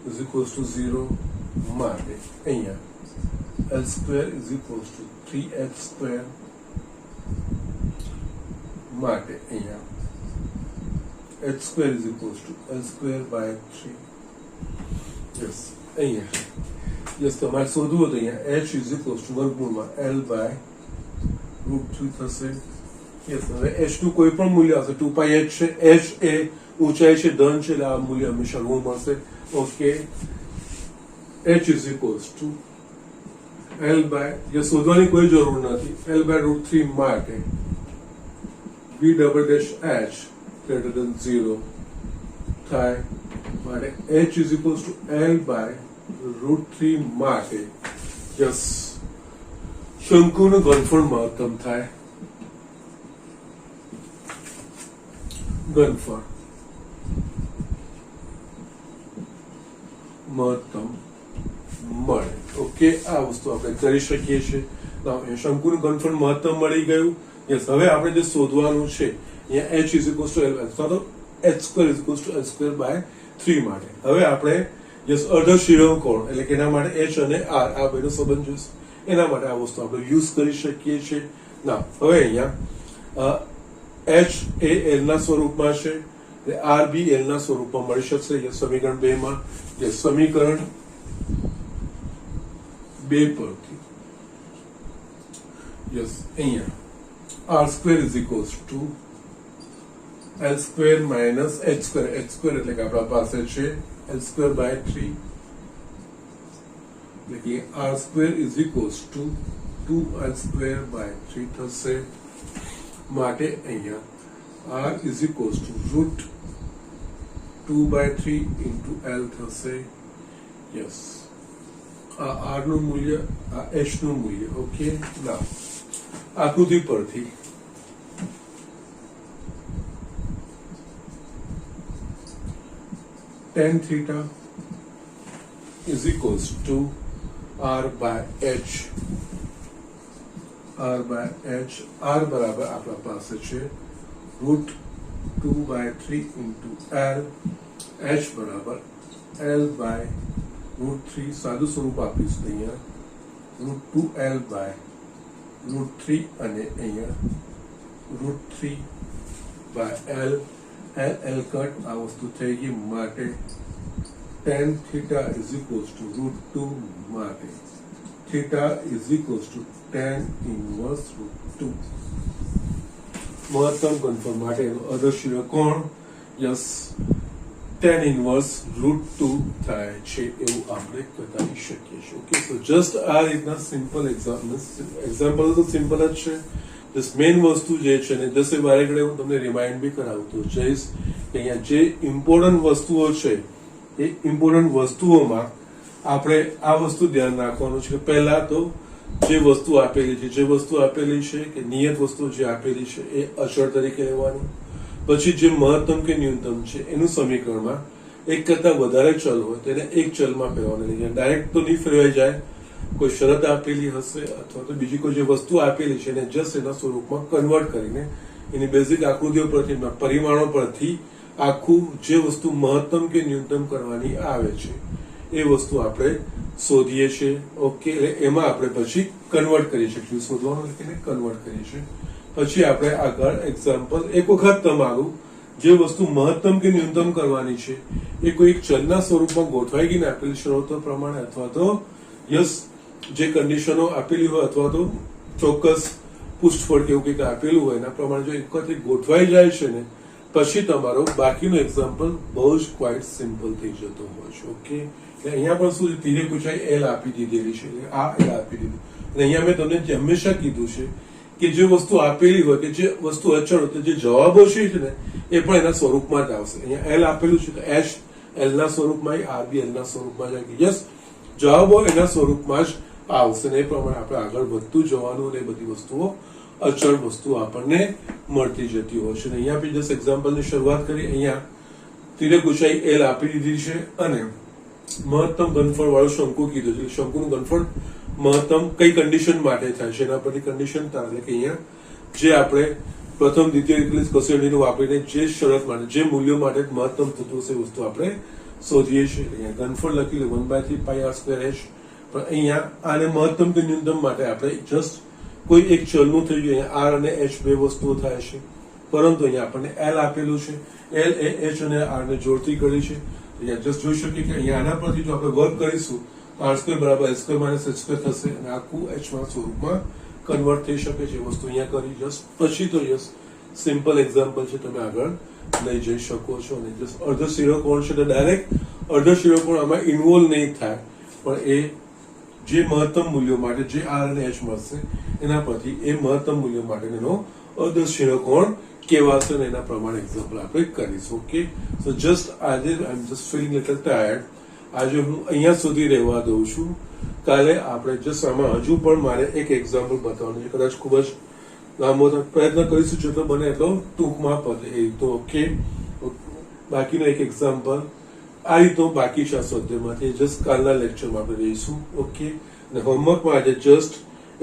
is equals to 0, માટે અહીંયા l square is equals to 3h square, માટે અહીંયા h square is equals to l square by 3. Yes, અહીંયા યસ તમારે શોધવું હતું, અહીંયા h is equals to વર્ગમૂળમાં l by √3 થશે. યસ, હવે h નું કોઈ પણ મૂલ્ય હશે, 2πh છે, h એ ઊંચાઈ છે, ધન છે, એટલે આ મૂલ્ય હંમેશા ઋણ મળશે. Okay, h is equals to l by, જે શોધવાની કોઈ જરૂર નથી, l by √3 માટે v double dash h greater than 0 થાય, માટે h is equals to l by √3 માટે યસ શંકુનું ઘનફળ મહત્તમ થાય. ઘનફળ મહત્તમ મળે. ઓકે, આ વસ્તુ આપણે કરી શકીએ છીએ. શંકુનું ઘનફળ મહત્તમ મળી ગયું. યસ, હવે આપણે જે શોધવાનું છે અહીંયા h is equals to l અથવા તો h square is equals to l square by 3 માટે હવે આપણે યસ અર્ધ શિરોકોણ એટલે કે એના માટે h અને r આ બેનો સંબંધ જોઈશું. એના માટે આ વસ્તુ આપણે યુઝ કરી શકીએ છીએ. ના, હવે અહીંયા h એ l ના સ્વરૂપમાં છે, r બી l ના સ્વરૂપમાં મળી શકશે. યસ, સમીકરણ 2 માં યસ સમીકરણ 2 પરથી યસ અહીંયા r square is equals to l square minus h square એટલે કે આપણા પાસે છે l સ્ક્વેર બાય 3 એટલે કે r square is equals to 2l square by 3 થશે. માટે અહીંયા r is equals to root 2 by 3 into l થશે. યસ, આ r નું મૂલ્ય, આ h નું મૂલ્ય. ઓકે, ના આકૃતિ પરથી tan theta is equals to r by h. r બરાબર આપણા પાસે છે root 2 by 3 into l. h બરાબર l બાય રૂટ 3. સાદું સ્વરૂપ આપીશું અહીંયા રૂટ 2l બાય રૂટ 3 અને અહીંયા root 3 by l. l cut આ વસ્તુ થઈ ગઈ. માટે tan theta is equals to root 2 માટે theta is equals to tan inverse root 2. મહત્તમ ઘનફળ માટેનો અદૃશ્ય કોણ યસ tan inverse root 2 થાય છે એવું આપણે બતાવી શકીએ છીએ. ઓકે, સો જસ્ટ આ રીતના સિમ્પલ એક્ઝામ્પલ તો સિમ્પલ જ છે. જસ્ટ મેઇન વસ્તુ જે છે ને જશે વારે ઘડે હું તમને રિમાઇન્ડ બી કરાવતો જઈશ કે અહીંયા જે ઇમ્પોર્ટન્ટ વસ્તુઓ છે એ ઇમ્પોર્ટન્ટ વસ્તુઓમાં આપણે આ વસ્તુ ધ્યાન રાખવાનું છે કે પહેલા તો જે વસ્તુ આપેલી છે કે નિયત વસ્તુ જે આપેલી છે એ અચળ તરીકે લેવાની. પછી જે મહત્તમ કે ન્યૂનતમ છે એનું સમીકરણમાં એક કરતા વધારે ચલ હોય તેને એક ચલમાં ફેરવવાની. ડાયરેક્ટ તો નહીં ફેરવાઈ જાય, કોઈ શરત આપેલી હશે અથવા તો બીજી કોઈ જે વસ્તુ આપેલી છે એને જસ્ટ એના સ્વરૂપમાં કન્વર્ટ કરીને એની બેઝિક આકૃતિઓ પરથી પરિમાણો પરથી આખું જે વસ્તુ મહત્તમ કે ન્યૂનતમ કરવાની આવે છે એ વસ્તુ આપણે શોધીએ છીએ. ઓકે, એટલે એમાં આપણે પછી કન્વર્ટ કરી શકીએ. શોધવાનું એટલે કન્વર્ટ કરીએ છીએ. પછી આપણે આગળ એક્ઝામ્પલ એક વખત તમારું જે વસ્તુ મહત્તમ કે ન્યૂનતમ કરવાની છે એ કોઈ એક ચલના સ્વરૂપમાં ગોઠવાઈ ગઈને આપેલી શરતો પ્રમાણે અથવા તો યસ જે કન્ડિશનો આપેલી હોય અથવા તો ચોક્કસ પુષ્ઠફળ કેવું કંઈક આપેલું હોય એના પ્રમાણે જો એક વખત ગોઠવાઈ જાય છે ને પછી તમારો બાકીનો એક્ઝામ્પલ બહુ જ ક્વાઇટ સિમ્પલ થઈ જતો હોય છે. ઓકે, અહીંયા પણ શું તીરે પૂછાય એલ આપી દીધેલી છે, આ એલ આપી દીધું. અને અહીંયા મેં તમને હંમેશા કીધું છે કે જે વસ્તુ આપેલી હોય કે જે વસ્તુ અચળ હોય જે જવાબો છે ને એ પણ એના સ્વરૂપમાં જ આવશે. અહીંયા એલ આપેલું છે તો એચ એલ ના સ્વરૂપમાં, આર બી એલ ના સ્વરૂપમાં જાય. યસ, જવાબો એના સ્વરૂપમાં જ આવશે ને એ પ્રમાણે આપણે આગળ વધતું જવાનું અને એ બધી વસ્તુઓ અચળ વસ્તુ આપણને મળતી જતી હોય છે. અહીંયા બી જસ્ટ એક્ઝામ્પલની શરૂઆત કરી. અહીંયા તિર્યક ઊંચાઈ એલ આપી દીધી છે અને મહત્તમ ઘનફળ વાળું શંકુ કીધું છે. શંકુનું ઘનફળ મહત્તમ કઈ કન્ડિશન માટે થાય છે એના પરથી કન્ડિશન એટલે કે અહીંયા જે આપણે પ્રથમ દ્વિતીય કસોટીનું વાપરીને જે શરત માટે જે મૂલ્યો માટે મહત્તમ થતું હશે વસ્તુ આપણે શોધીએ છીએ. અહીંયા ઘનફળ લખી લે 1/3 પાઈ r સ્ક્વેર h. પણ અહીંયા આને મહત્તમ કે ન્યૂનતમ માટે આપણે જસ્ટ કોઈ એક ચલનું થઈ ગયું. અહીંયા r અને h બે વસ્તુઓ થાય છે પરંતુ અહીંયા આપણને l આપેલું છે. l એ h અને r ને જોડતી કરી છે. અહીંયા જસ્ટ જોઈ શકીએ કે અહીંયા આના પરથી જો આપણે વર્ક કરીશું r સ્ક્વેર બરાબર h square minus h square થશે અને આખું h માં સ્વરૂપમાં કન્વર્ટ થઈ શકે છે. વસ્તુ અહીંયા કરી જસ્ટ પછી તો યસ સિમ્પલ એક્ઝામ્પલ છે તમે આગળ લઈ જઈ શકો છો. અને જસ્ટ અર્ધ શિરોકોણ છે તો ડાયરેક્ટ અર્ધ શિરોકોણ આમાં ઇન્વોલ્વ નહીં થાય પણ એ જે મહત્તમ મૂલ્યો માટે જે r અને h મળશે એના પરથી એ મહત્તમ મૂલ્યો માટેનો અર્ધ શિરોકોણ કેવાશે ને એના પ્રમાણે એક્ઝામ્પલ આપણે કરીશું. ઓકે, સો જસ્ટ આજે I am just feeling little tired. આજે હું અહીંયા સુધી રહેવા દઉં છું. કાલે આપણે જસ્ટ આમાં હજુ પણ મારે એક એક્ઝામ્પલ બતાવવાનું છે. કદાચ ખૂબ જ લાંબો પ્રયત્ન કરીશું જેટલો બને એટલો ટૂંકમાં પતે એ તો. ઓકે, બાકીનો એક એક્ઝામ્પલ આ રીતનો બાકી છે આ સ્વાધ્યાયમાંથી જસ્ટ કાલના લેક્ચરમાં આપણે રહીશું. ઓકે, અને હોમવર્કમાં આજે જસ્ટ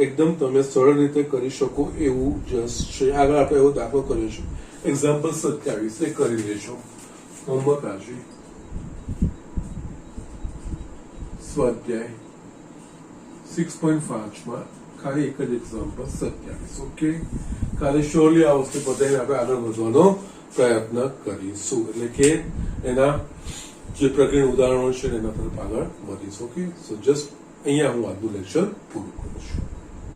એકદમ તમે સરળ રીતે કરી શકો એવું જસ્ટ છે. આગળ આપણે એવો દાખલો કર્યો છે, એક્ઝામ્પલ 27 એ કરી લેજો. હોમવર્ક આજે સ્વાધ્યાય 6.5 માં ખાલી એક જ એક્ઝામ્પલ 27. ઓકે, કાલે શ્યોરલી આ વસ્તુ બધાને આપણે આગળ વધવાનો પ્રયત્ન કરીશું, એટલે કે એના જે પ્રકરણ ઉદાહરણો છે એના તરફ આગળ વધીશું. ઓકે, સો જસ્ટ અહીંયા હું આજનું લેક્ચર પૂરું કરું છું.